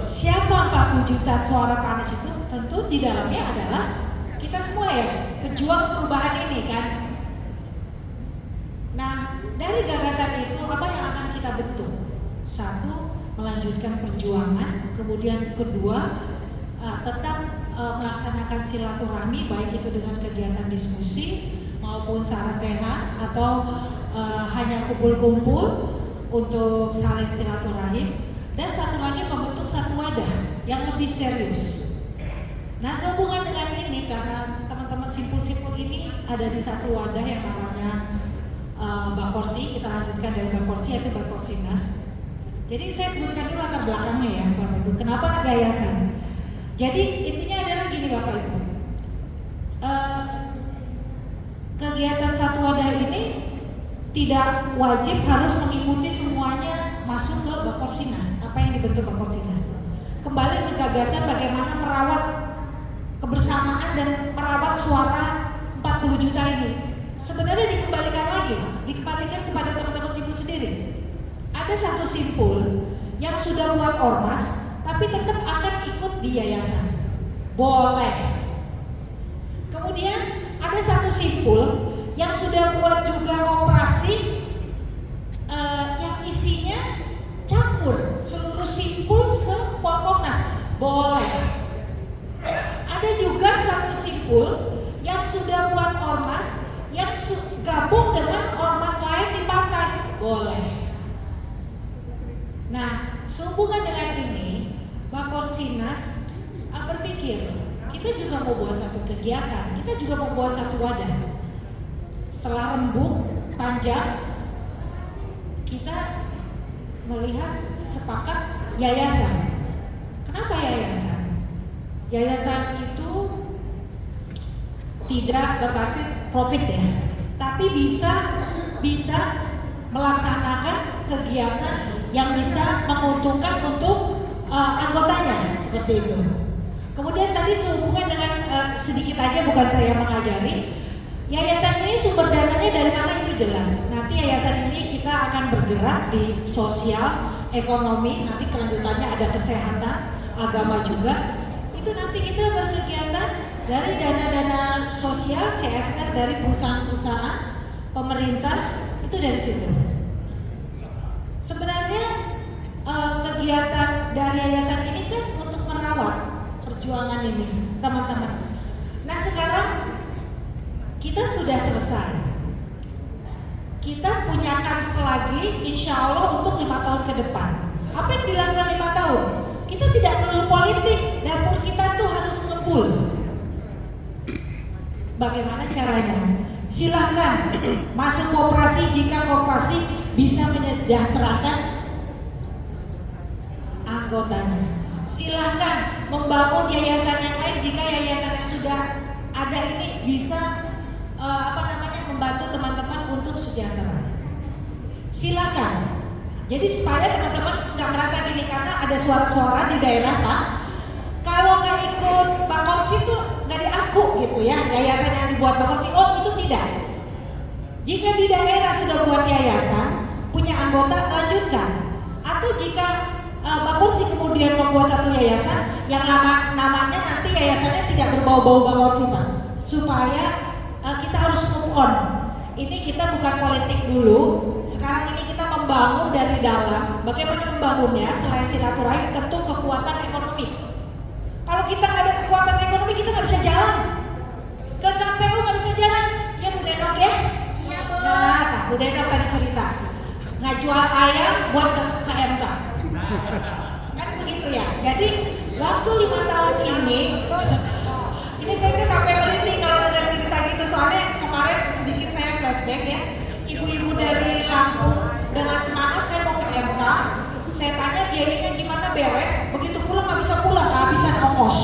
Siapa 40 juta suara Pak Anies itu? Tentu di dalamnya adalah kita semua ya, pejuang perubahan ini kan. Nah, dari gagasan itu apa yang akan kita bentuk? Satu, melanjutkan perjuangan. Kemudian kedua, tetap melaksanakan silaturahmi, baik itu dengan kegiatan diskusi maupun secara sehat atau hanya kumpul-kumpul untuk saling silaturahim. Dan satu lagi, membentuk satu wadah yang lebih serius. Nah, sehubungan dengan ini, karena teman-teman simpul-simpul ini ada di satu wadah yang namanya Bakorsi, kita lanjutkan dari Bakorsi yaitu Bakorsinas. Jadi saya sebutkan dulu latar belakangnya ya Bapak Ibu, kenapa ada yayasan. Jadi intinya adalah gini Bapak Ibu, kegiatan satu wadah ini tidak wajib harus mengikuti semuanya masuk ke Bakorsinas, apa yang dibentuk Bakorsinas. Kembali ke gagasan bagaimana merawat kebersamaan dan merawat suara 40 juta ini. Sebenarnya dikembalikan kepada teman-teman simpul sendiri. Ada satu simpul yang sudah buat ormas, tapi tetap akan ikut di yayasan. Boleh. Kemudian ada satu simpul yang sudah buat juga koperasi yang isinya campur seluruh simpul se-Forkomnas. Boleh. Ada juga satu simpul yang sudah buat ormas yang gabung dengan ormas lain di pantai. Boleh. Nah, sehubungan dengan ini, Bakorsinas berpikir berpikir, kita juga mau buat satu kegiatan, kita juga mau buat satu wadah. Setelah rembuk, panjang, kita melihat sepakat yayasan. Kenapa yayasan? Yayasan itu tidak berbasis profit ya, tapi bisa melaksanakan kegiatan yang bisa menguntungkan untuk anggotanya, seperti itu. Kemudian tadi sehubungan dengan sedikit aja, bukan saya mengajari, yayasan ini sumber dananya dari mana itu jelas. Nanti yayasan ini kita akan bergerak di sosial, ekonomi, nanti kelanjutannya ada kesehatan, agama juga. Itu nanti kita berkegiatan dari dana-dana sosial, CSR dari perusahaan-perusahaan, pemerintah, itu dari situ. Sebenarnya kegiatan dari yayasan ini kan untuk merawat perjuangan ini, teman-teman. Nah sekarang kita sudah selesai. Kita punya kans lagi, insya Allah untuk 5 tahun ke depan. Apa yang dilakukan 5 tahun? Kita tidak perlu politik, dapur kita tuh harus ngebul. Bagaimana caranya? Silahkan masuk koperasi jika koperasi bisa menyejahterakan anggotanya. Silahkan membangun yayasan yang lain jika yayasan yang sudah ada ini bisa membantu teman-teman untuk sejahtera. Silakan. Jadi supaya teman-teman nggak merasa gini, karena ada suara-suara di daerah Pak, kalau nggak ikut Bakorsi itu nggak diaku gitu ya, yayasan yang dibuat Bakorsi. Oh itu tidak. Jika di daerah sudah buat yayasan, punya anggota, lanjutkan. Atau jika Bakorsi kemudian membuat satu yayasan yang namanya nanti yayasannya tidak berbau-bau Bakorsi Pak, supaya kita harus move on. Ini kita bukan politik dulu. Sekarang ini kita membangun dari dalam. Bagaimana membangunnya? Selain silaturahim, tentu kekuatan ekonomi. Kalau kita nggak ada kekuatan ekonomi, kita nggak bisa jalan. Ke KPU nggak bisa jalan. Ya Bu Denok ya? Iya Bu. Nah, Bu Denok tadi cerita nggak jual ayam buat ke MK. Kan begitu ya. Jadi waktu 5 tahun ini saya sampai merinding kalau dengar cerita gitu, soalnya kemarin sedikit saya flashback ya, ibu-ibu dari Lampung dengan semangat saya mau ke MK, saya tanya biayanya gimana, beres, begitu pulang nggak bisa pulang, kehabisan ongkos.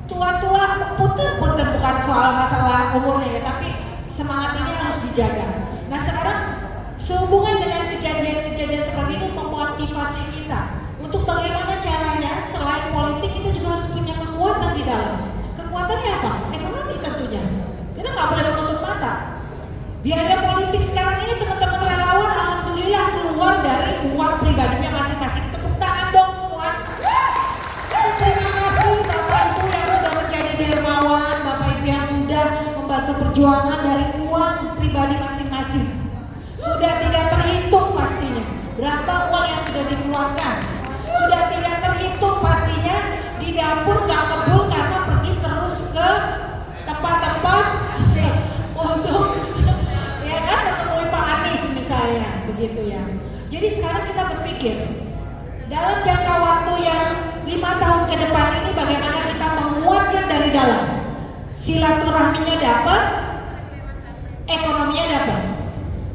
Tua-tua punten bukan soal masalah umurnya ya, tapi semangat ini harus dijaga. Nah sekarang sehubungan dengan kejadian-kejadian seperti itu memotivasi kita untuk bagaimana caranya selain politik kita juga harus punya kekuatan di dalam. Kekuatannya apa? Ekonomi tentunya. Kita nggak boleh menutup mata. Biaya politik sekarang ini teman-teman relawan alhamdulillah keluar dari uang pribadinya masing-masing. Tepuk tangan dong semua. Terima kasih Bapak Ibu yang sudah menjadi dermawan, Bapak Ibu yang sudah membantu perjuangan dari uang pribadi masing-masing. Sudah tidak terhitung pastinya berapa uang yang sudah dikeluarkan. Sudah tidak terhitung pastinya di dapur gak kebul karena pergi terus ke tempat-tempat untuk ya kan menemui Pak Anies misalnya begitu ya. Jadi sekarang kita berpikir dalam jangka waktu yang 5 tahun ke depan ini bagaimana kita menguatkan dari dalam. Silaturahminya dapat, ekonominya dapat.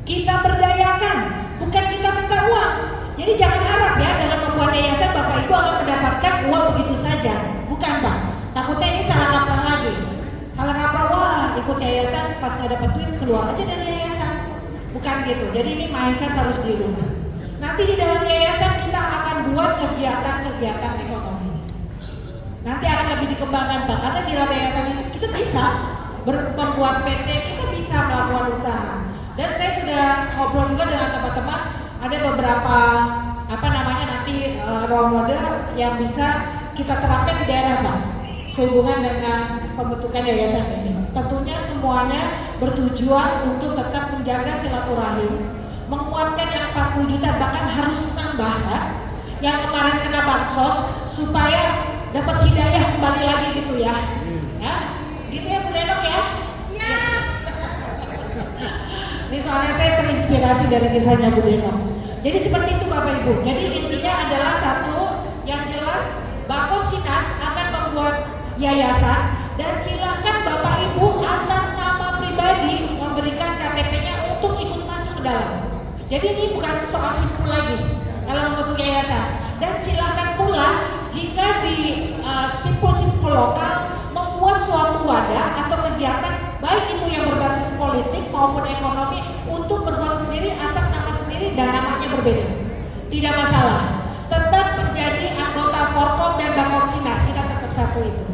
Kita berdayakan, bukan kita minta uang. Jadi jangan harap ya dalam membuat yayasan Bapak Ibu akan mendapatkan uang begitu saja. Bukan Pak, takutnya ini salah kaprah lagi. Salah kaprah, wah ikut yayasan pas nggak dapat duit keluar aja dari yayasan. Bukan gitu, jadi ini mindset harus dirubah. Nanti di dalam yayasan kita akan buat kegiatan-kegiatan ekonomi. Nanti akan lebih dikembangkan Pak, karena di dalam yayasan itu kita bisa membuat PT, kita bisa melakukan usaha. Dan saya sudah ngobrol juga dengan teman-teman, ada beberapa nanti role model yang bisa kita terapkan di daerah Pak, sehubungan dengan pembentukan yayasan ini. Tentunya semuanya bertujuan untuk tetap menjaga silaturahim, menguatkan yang 40 juta, bahkan harus nambah Pak, yang kemarin kena bansos supaya dapat hidayah kembali lagi gitu ya. Ya, gitu ya Bu Denok ya. Ini soalnya saya terinspirasi dari kisahnya Bu Denok. Jadi seperti itu Bapak Ibu. Jadi intinya adalah satu yang jelas, Bakorsinas akan yayasan, dan silahkan Bapak Ibu atas nama pribadi memberikan KTP-nya untuk ikut masuk ke dalam. Jadi ini bukan soal simpul lagi kalau membentuk yayasan. Dan silahkan pula jika di simpul-simpul lokal membuat suatu wadah atau kegiatan baik itu yang berbasis politik maupun ekonomi untuk berbuat sendiri atas nama sendiri dan namanya berbeda. Tidak masalah. Tetap menjadi anggota Forkom dan Bakorsinas, kita tetap satu itu.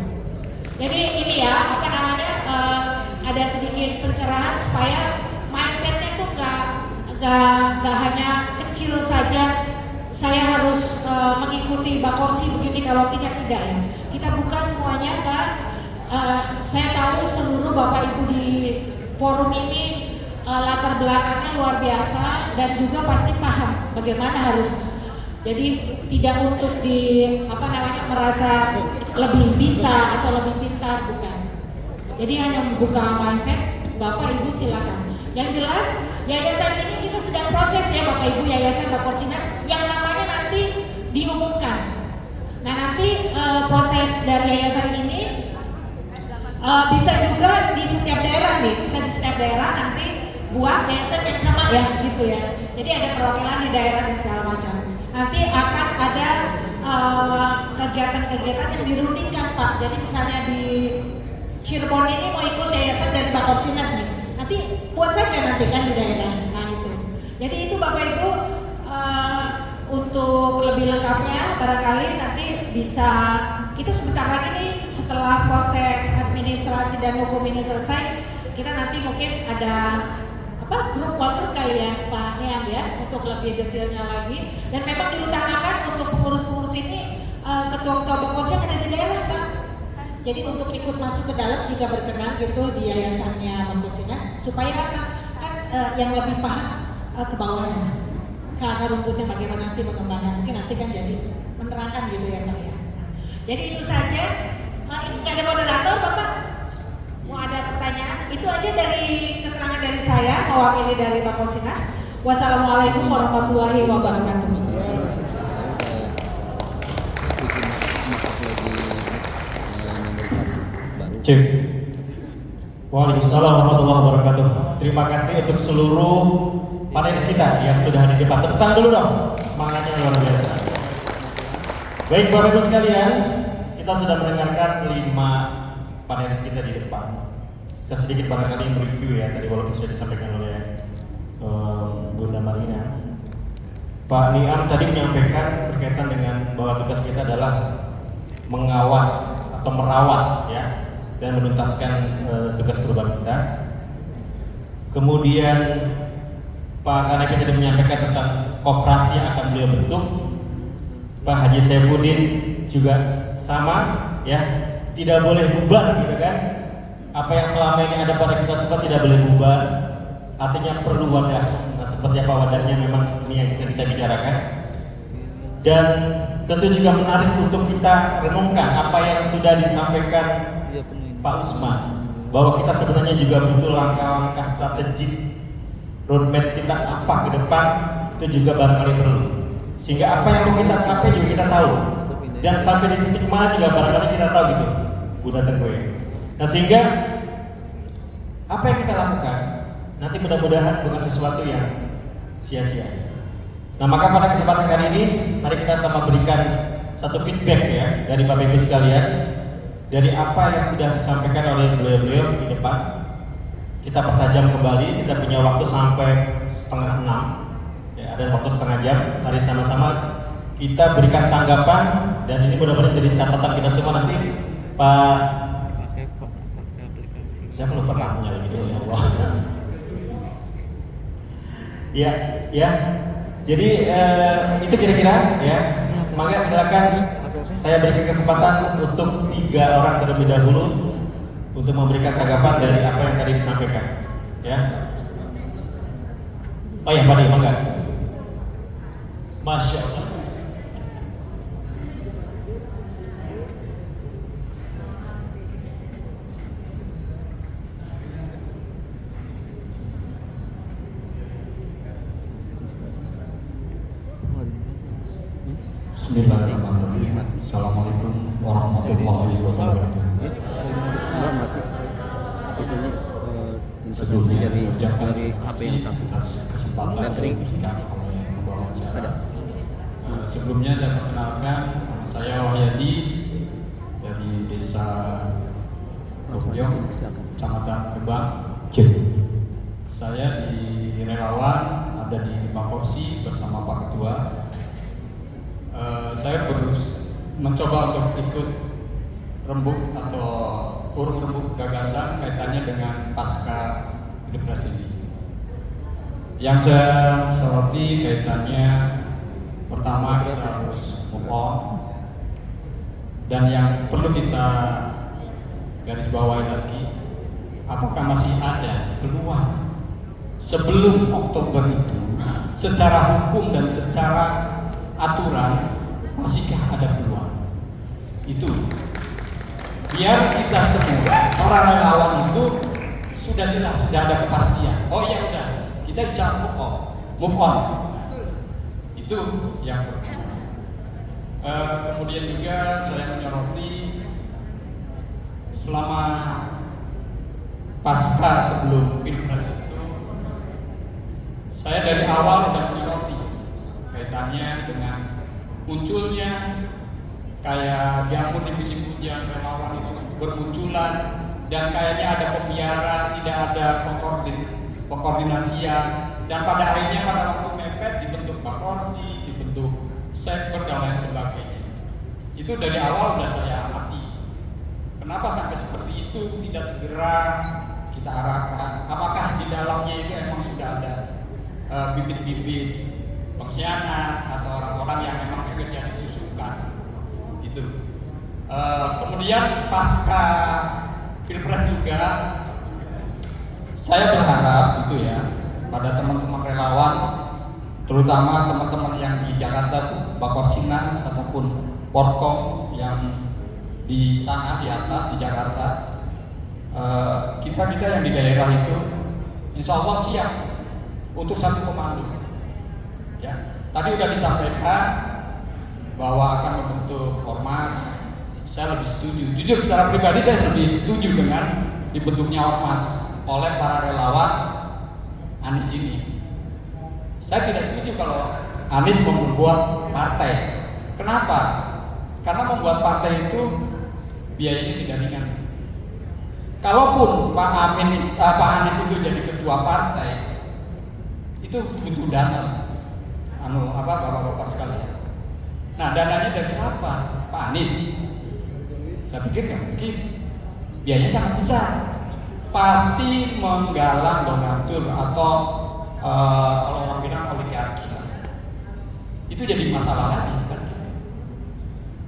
Jadi ini ya, apa namanya, ada sedikit pencerahan supaya mindsetnya itu nggak hanya kecil saja. Saya harus mengikuti Bakorsi begini, kalau tidak ya. Kita buka semuanya, Pak. Saya tahu seluruh Bapak Ibu di forum ini latar belakangnya luar biasa dan juga pasti paham bagaimana harus. Jadi tidak untuk merasa lebih bisa atau lebih pintar, bukan. Jadi hanya membuka mindset, Bapak Ibu silakan. Yang jelas yayasan ini kita sedang proses ya Bapak Ibu, Yayasan Bakorsinas yang namanya nanti diumumkan. Nah nanti proses dari yayasan ini bisa juga di setiap daerah nih, bisa di setiap daerah nanti buat yayasan yang sama ya gitu ya. Jadi ada perwakilan di daerah dan segala macam. Nanti akan ada kegiatan-kegiatan yang dirundingkan Pak. Jadi misalnya di Cirebon ini mau ikut yayasan dari Bakorsinas nih. Nanti buat saja nanti kan di daerah. Nah itu. Jadi itu Bapak Ibu untuk lebih lengkapnya barangkali nanti bisa kita sebentar lagi nih setelah proses administrasi dan hukum ini selesai, kita nanti mungkin ada grup kali ya Pak Niam ya untuk lebih detailnya lagi. Dan memang diutamakan untuk pengurus-pengurus ini ketua-ketua Bakorsi yang ada di daerah Pak. Jadi untuk ikut masuk ke dalam jika berkenan gitu di yayasannya Bakorsinas supaya kan yang lebih paham ke bawahnya, ke akar rumputnya bagaimana nanti mengembangkan, mungkin nanti kan jadi menerangkan gitu ya Pak ya. Nah, jadi itu saja. Ini nggak ada moderator Bapak, mau ada pertanyaan? Itu aja dari keterangan dari saya mewakili dari Bakorsinas. Wassalamualaikum warahmatullahi wabarakatuh. Cek. Waalaikumsalam warahmatullahi wabarakatuh. Terima kasih untuk seluruh panelis kita yang sudah hadir di depan. Tepuk tangan dulu dong, semangatnya luar biasa. Baik Bapak Ibu sekalian, kita sudah mendengarkan 5 panelis kita di depan. Saya sedikit barangkali mereview ya tadi walaupun sudah disampaikan oleh Bunda Marina. Pak Niam tadi menyampaikan berkaitan dengan bahwa tugas kita adalah mengawas atau merawat ya dan menuntaskan tugas perubahan kita. Kemudian Pak Kanaki tadi menyampaikan tentang koperasi yang akan beliau bentuk. Pak Haji Saifuddin juga sama ya, tidak boleh bubar gitu kan. Apa yang selama ini ada pada kita semua tidak boleh bubar. Artinya perlu wadah. Nah, seperti apa wadahnya memang ini yang kita bicarakan. Dan tentu juga menarik untuk kita renungkan apa yang sudah disampaikan Pak Usman, bahwa kita sebenarnya juga butuh langkah-langkah strategik roadmap kita apa ke depan, itu juga barangkali perlu. Sehingga apa yang mau kita capai juga kita tahu, dan sampai di titik mana juga barangkali kita tahu gitu, Bunda Tergoy. Nah sehingga apa yang kita lakukan nanti mudah-mudahan bukan sesuatu yang sia-sia. Nah maka pada kesempatan kali ini mari kita sama berikan satu feedback ya dari Bapak Ibu sekalian dari apa yang sudah disampaikan oleh beliau-beliau di depan. Kita pertajam kembali, kita punya waktu sampai 5:30 ya, ada waktu setengah jam. Mari sama-sama kita berikan tanggapan dan ini mudah-mudahan jadi catatan kita semua nanti. Pak, saya belum pernah punya lagi dulu ya Allah. Ya. Jadi itu kira-kira ya. Maka silakan saya berikan kesempatan untuk 3 orang terlebih dahulu untuk memberikan tanggapan dari apa yang tadi disampaikan. Ya. Oh ya, Pak Di, mangga. Masya Allah. Bismillahirrahmanirrahim. Assalamualaikum warahmatullahi wabarakatuh. Nggak mati. Itu nih Sebelumnya dari ucapkan HP yang satu. atas kesempatan Baterai. yang diberikan oleh pembawa acara. Ada. Sebelumnya saya perkenalkan, saya Wahyadi dari Desa Robyong, Kecamatan Gebang. Saya di relawan, ada di Bakorsi bersama Pak Ketua. Saya mencoba untuk ikut rembuk atau urung rembuk gagasan kaitannya dengan pasca Pilpres ini. Yang saya soroti kaitannya, pertama kita harus move on, dan yang perlu kita garis bawahi lagi, apakah masih ada peluang sebelum Oktober itu secara hukum dan secara aturan, masihkah ada peluang? Itu biar kita semua para relawan itu sudah jelas, sudah ada kepastian. Oh ya udah, kita bisa move on. Itu yang pertama. Kemudian juga saya menyoroti selama pasca sebelum Pilpres itu, saya dari awal sudah menyoroti kaitannya dengan munculnya kayak diampun di musim hujan, relawan itu bermunculan dan kayaknya ada pembiaran, tidak ada pengkoordinasian, dan pada akhirnya pada waktu mepet dibentuk Bakorsi, dibentuk Sekber dan lain sebagainya. Itu dari awal sudah saya amati. Kenapa sampai seperti itu tidak segera kita arahkan? Apakah di dalamnya itu emang sudah ada bibit-bibit pengkhianat atau orang-orang yang memang sengaja disusukan? Itu. Kemudian pasca Pilpres juga saya berharap gitu ya pada teman-teman relawan, terutama teman-teman yang di Jakarta, Bakorsinas ataupun Porkom yang di sana di atas di Jakarta, kita yang di daerah itu insya Allah siap untuk satu komando. Ya, tadi sudah disampaikan bahwa akan membentuk ormas. Saya lebih setuju. Jujur secara pribadi saya lebih setuju dengan dibentuknya ormas oleh para relawan Anies ini. Saya tidak setuju kalau Anies membuat partai. Kenapa? Karena membuat partai itu biayanya tidak ringan. Kalaupun Pak Anies itu jadi ketua partai, itu butuh dana. Bapak-bapak sekalian. Nah, dananya dari siapa? Pak Anies. Saya pikir nggak mungkin. Biayanya sangat besar. Pasti menggalang donatur atau kalau orang bilang oligarki. Itu jadi masalah lagi kan.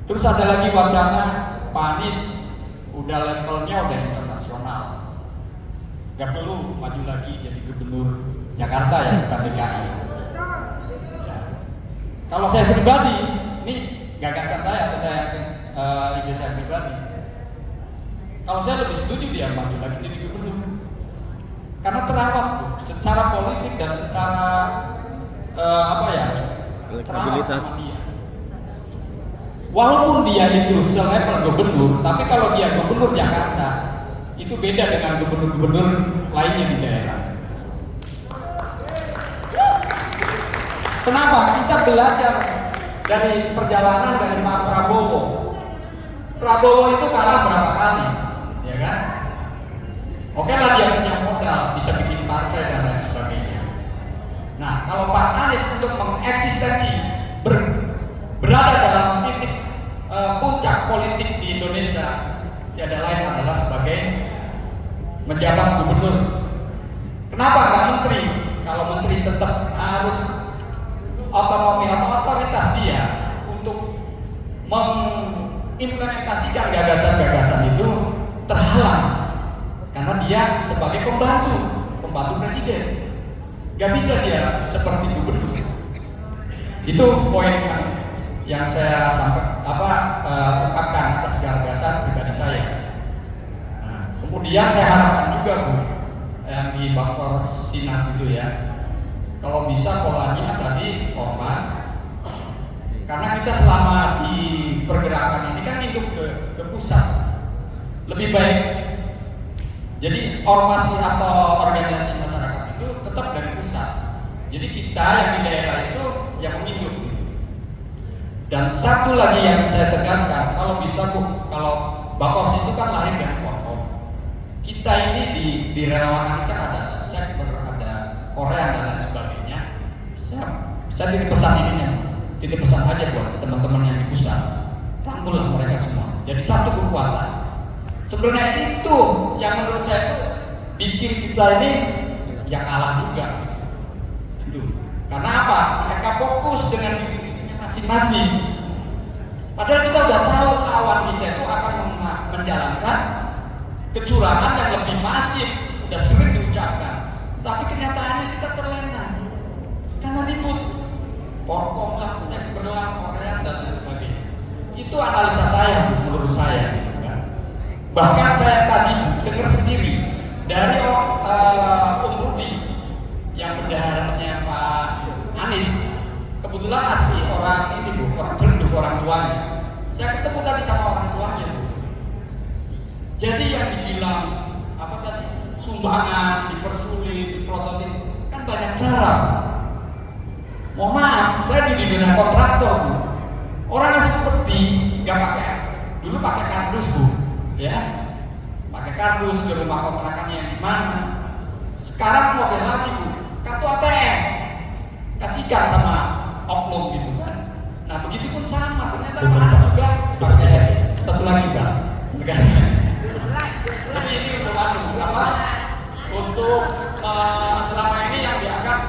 Terus ada lagi wacana Pak Anies udah levelnya udah internasional, gak perlu maju lagi jadi gubernur Jakarta ya, bukan DKI. Ya. Kalau saya pribadi, ini gagasan saya atau ide saya pribadi, kalau saya lebih setuju dia maju lagi jadi gubernur, karena terawat secara politik dan secara elektabilitas. Walaupun dia itu selevel gubernur, tapi kalau dia gubernur Jakarta, itu beda dengan gubernur-gubernur lainnya di daerah. Kenapa? Kita belajar dari perjalanan dari Pak Prabowo. Prabowo itu kalah berapa kali, ya kan? Oke lah dia punya modal, bisa bikin partai dan lain sebagainya. Nah, kalau Pak Anies untuk mengeksistensi berada dalam titik puncak politik di Indonesia, tiada lain adalah sebagai menjabat gubernur. Kenapa nggak menteri? Kalau menteri tetap harus otonomi atau otoritas dia untuk mengimplementasikan gagasan-gagasan itu terhalang karena dia sebagai pembantu presiden. Gak bisa dia seperti gubernur. Itu poin yang saya ungkapkan atas gagasan pribadi saya. Nah, kemudian saya harapkan juga Bu, yang di Bakorsinas itu ya, kalau bisa polanya tadi ormas, karena kita selama di pergerakan ini kan hidup ke pusat. lebih baik. Jadi ormas atau organisasi masyarakat itu tetap dari pusat. Jadi kita yang di daerah itu yang menginduk gitu. Dan satu lagi yang saya tegaskan, kalau bisa Bu, kalau Bakos itu kan lahir dari Porkom. Kita ini di relawan Anies kan ada sekber, ada Korea dan lain sebagainya. Saya titip pesan ininya, titip pesan aja buat teman-teman yang di pusat, rangkullah mereka semua. Jadi satu kekuatan. Sebenarnya itu yang menurut saya itu bikin kita ini ya kalah juga. Itu karena apa? Mereka fokus dengan dirinya masing-masing. Padahal kita udah tahu lawan kita itu akan menjalankan kecurangan yang lebih masif, udah sering diucapkan. Tapi kenyataannya kita terlena karena ribut, Porkom lah, sekber lah, Korea dan lain sebagainya. Itu analisa saya, menurut saya. Bahkan saya tadi dengar sendiri dari Rudi yang bendaharanya Pak Anies, kebetulan asli orang ini Bu, orang Ciledug, orang tuanya. Saya ketemu tadi sama orang tuanya Bu. Jadi yang dibilang apa tadi, sumbangan, dipersulit, diprototin, kan banyak cara. Mohon maaf, saya di dunia kontraktor Bu. Orang yang seperti nggak pakai, dulu pakai kardus Bu. Ya, pakai kardus di rumah kontrakannya yang di mana. Sekarang model lagi Bu, kartu ATM, kasihkan sama oknum gitu kan. Nah begitu pun sama, ternyata Mas juga pakai satu lagi Pak. Jadi ini untuk apa? Untuk selama ini yang dianggap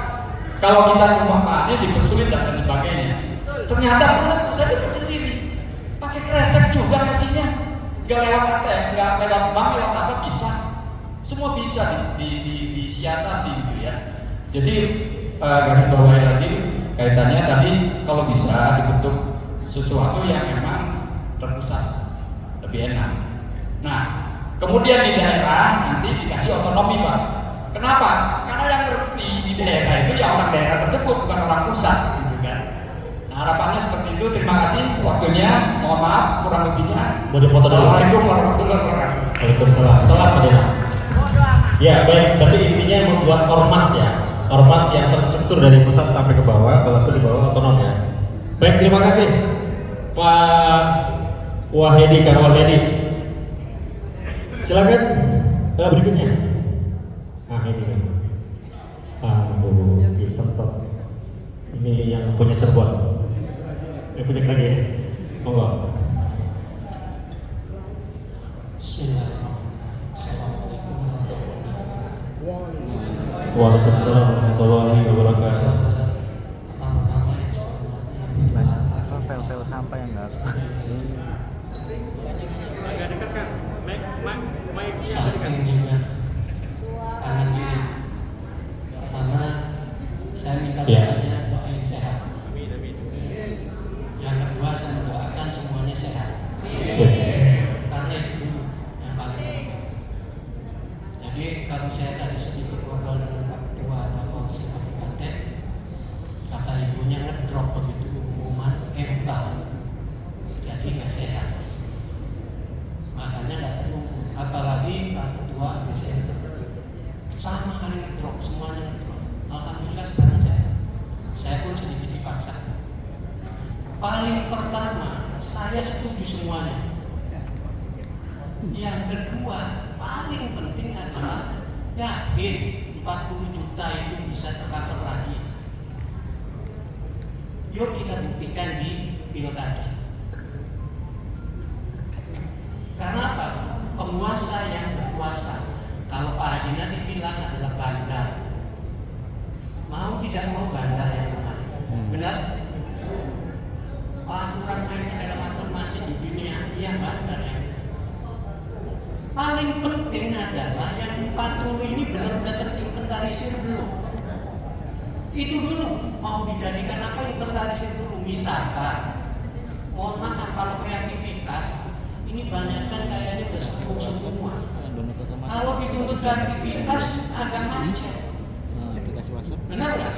kalau kita ke rumah Pak Anies dipersulit dan lain sebagainya. Ternyata saya dengar sendiri, pakai kresek juga kasihnya. Gak lewat ATM, gak lewat bank, lewat apa bisa, semua bisa disiasati gitu ya. Jadi garis bawahi lagi kaitannya tadi, kalau bisa dibentuk sesuatu yang memang terpusat lebih enak. Nah kemudian di daerah nanti dikasih otonomi Pak. Kenapa? Karena yang ngerti di daerah itu ya orang daerah tersebut, bukan orang pusat gitu kan. Nah harapannya seperti itu. Terima kasih waktunya, mohon maaf kurang lebihnya. Mau dipoto dulu. Assalamualaikum warahmatullahi wabarakatuh. Waalaikumsalam. Telat Pak Dena. Ya baik, berarti intinya membuat ormas ya, ormas yang terstruktur dari pusat sampai ke bawah, walaupun di bawah otonom ya. Baik, terima kasih Pak Wahedi, Kang Wahedi. Silakan berikutnya. Nah ini kan, Bu Sentot. Ini yang punya Cirebon. Yang punya lagi, monggo. Waalaikumsalam warahmatullahi wabarakatuh. Apa pel-pel sampah yang nggak Agak dekat Kak, mic Samping juga kanan kiri. Pertama saya minta doanya doain sehat. Yang kedua saya mendoakan semuanya sehat. Karena itu dulu yang paling penting. Jadi kalau saya tadi sedikit ngobrol dengan Pak Ketua atau Kabupaten, kata ibunya ngedrop begitu pengumuman MK, jadi nggak sehat. Makanya nggak tertunggu. Apalagi Pak Ketua ABCN sama kali ngedrop, semuanya ngedrop. Alhamdulillah sekarang saya pun sedikit dipaksa. Paling pertama saya setuju semuanya. Yang kedua paling penting adalah yakin 40 juta itu bisa tercover lagi. Yuk kita buktikan di pilkada. Karena apa? Penguasa yang berkuasa. Kalau Pak Haji nanti bilang adalah bandar, mau tidak mau bandar yang menang. Benar? Aturan main segala macam masih di dunia, iya bandar ya. Paling penting adalah yang 40 ini benar-benar terinventarisir belum. Itu dulu mau dijadikan apa, inventarisir dulu. Misalkan, mohon maaf kalau kreativitas ini banyak kan kayaknya udah semua. Kalau dituntut kreativitas agak macet. aplikasi WhatsApp. Benar nggak?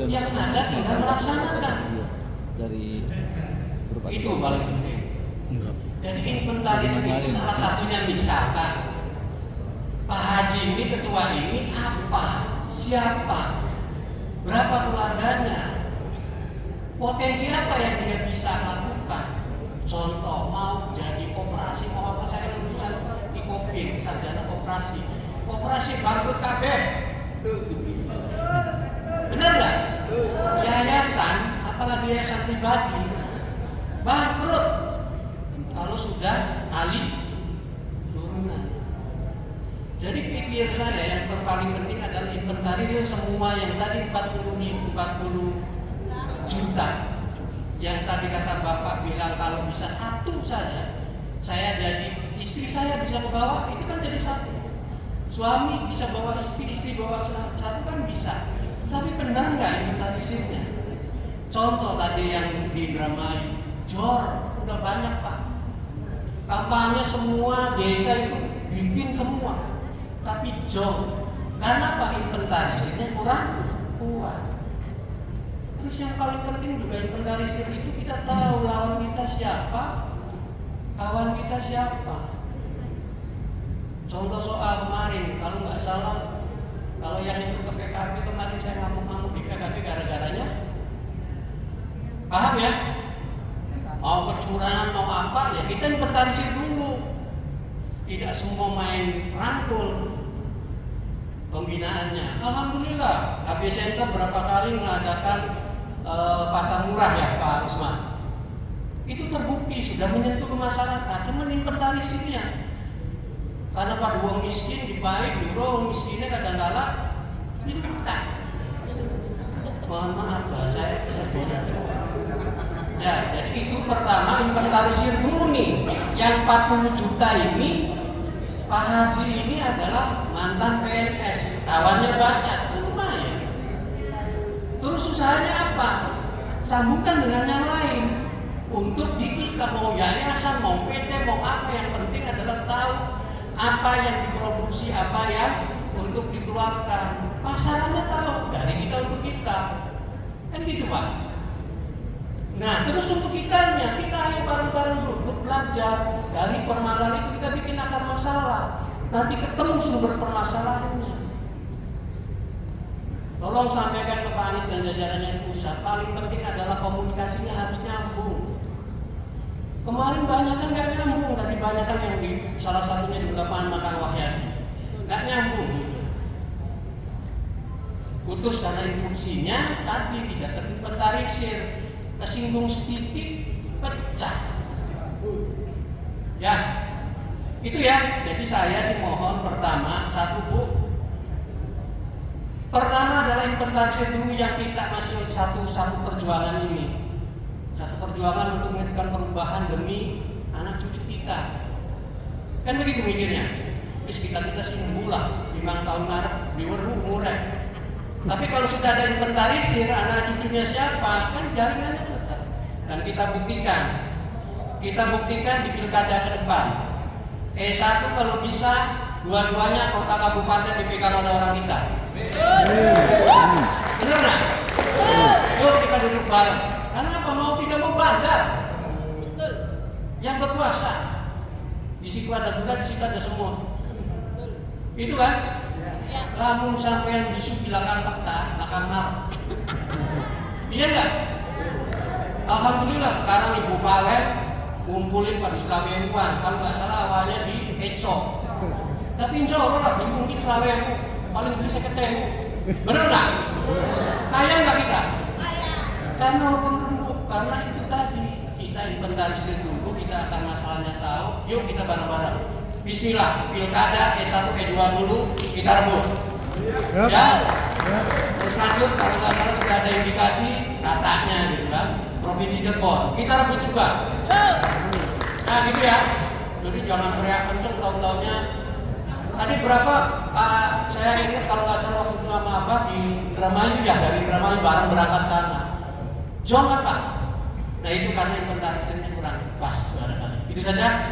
Yang ada tinggal melaksanakan. Dari Itu paling penting. Dan inventarisir itu salah satunya misalkan Pak Haji ini, ketua ini apa, siapa, berapa keluarganya, potensi apa yang dia bisa lakukan. Contoh, mau jadi koperasi, mau apa, saya lulusan di Kopin, sarjana koperasi bangkrut kabeh. Bener nggak? Yayasan, apalagi yayasan pribadi, bangkrut kalau sudah alih turunan. Jadi pikir saya yang paling penting adalah inventarisir semua yang tadi 40 juta. Yang tadi kata Bapak bilang kalau bisa satu saja, saya jadi istri saya bisa membawa, itu kan jadi satu. Suami bisa bawa istri bawa satu kan bisa. Tapi benar nggak inventarisirnya? Contoh tadi yang di Dramai, Jor udah banyak Pak. Kampanye semua desa itu bikin semua. Tapi jauh, karena apa? Inventarisirnya kurang kuat. Terus yang paling penting juga inventarisir itu kita tahu lawan kita siapa, kawan kita siapa. Contoh soal kemarin, kalau nggak salah, kalau yang ikut ke PKB kemarin saya ngamuk-ngamuk di PKB gara-garanya, paham ya? Mau kecurangan mau apa ya kita inventarisir dulu. Tidak semua main rangkul pembinaannya. Alhamdulillah, AB Center berapa kali mengadakan pasar murah ya Pak Usman. Itu terbukti sudah menyentuh ke masyarakat. Cuma inventarisirnya. Karena pada uang miskin dibaik, uang miskinnya kadang-kala minta. Mohon maaf saya berbeda. Ya, jadi itu pertama inventarisir dulu nih. Yang 40 juta ini Pak Haji ini adalah mantan PNS, kawannya banyak, lumayan. Terus usahanya apa? Sambungkan dengan yang lain. Untuk di kita mau yayasan, mau PT, mau apa, yang penting adalah tahu apa yang diproduksi, apa yang untuk dikeluarkan. Pasarannya tahu dari kita untuk kita, kan gitu Pak. Nah terus untuk kitanya, kita ayo bareng-bareng duduk belajar dari permasalahan itu, kita bikin akar masalah. Nanti ketemu sumber permasalahannya. Tolong sampaikan ke Pak Anies dan jajarannya di pusat. Paling penting adalah komunikasinya harus nyambung. Kemarin banyak kan nggak nyambung, tadi banyak kan yang di salah satunya di lapangan makan Wahyadi, nggak nyambung gitu. Putus karena instruksinya tadi tidak terinventarisir, kesinggung sedikit pecah. Ya, itu ya. Jadi saya sih mohon pertama satu Bu. Pertama adalah inventarisir dulu yang kita masih satu perjuangan ini. Satu perjuangan untuk melakukan perubahan demi anak cucu kita. Kan begitu mikirnya. Wis kita sih membulah 5 tahun ngarep diweru umurnya. Tapi kalau sudah ada inventarisir anak cucunya siapa, kan jaringannya tetap. Dan kita buktikan di pilkada ke depan. E1 kalau bisa dua-duanya kota kabupaten dipegang oleh orang kita. Benar nggak? Yuk kita duduk bareng. Karena apa? Mau tidak mau bandar. Yang berkuasa. Di situ ada gula, di situ ada semut. Itu kan? Lamun sampai bisu bilangan peta, akan marah. Iya nggak? Alhamdulillah sekarang Ibu Valen ngumpulin pada Selawean. Kalau nggak salah awalnya di Exo. Tapi insya Allah lah mungkin Selawean paling beli seketehu. Bener nggak? Kaya nggak kita? Karena karena itu tadi kita inventarisir dulu, kita akan masalahnya tahu. Yuk kita bareng-bareng. Bismillah, pilkada E1 E2 dulu kita rebut. Ya. Terus lanjut kalau nggak salah sudah ada indikasi katanya gitu kan. Provinsi Cirebon kita rebut juga. Nah gitu ya. Jadi jangan teriak kenceng tahun-tahunnya. Tadi berapa? Saya ingat kalau nggak salah waktu itu sama Abah di Indramayu ya, dari Indramayu bareng berangkat tanah. Jangan Pak. Nah itu karena inventarisirnya kurang pas barangkali. Itu saja.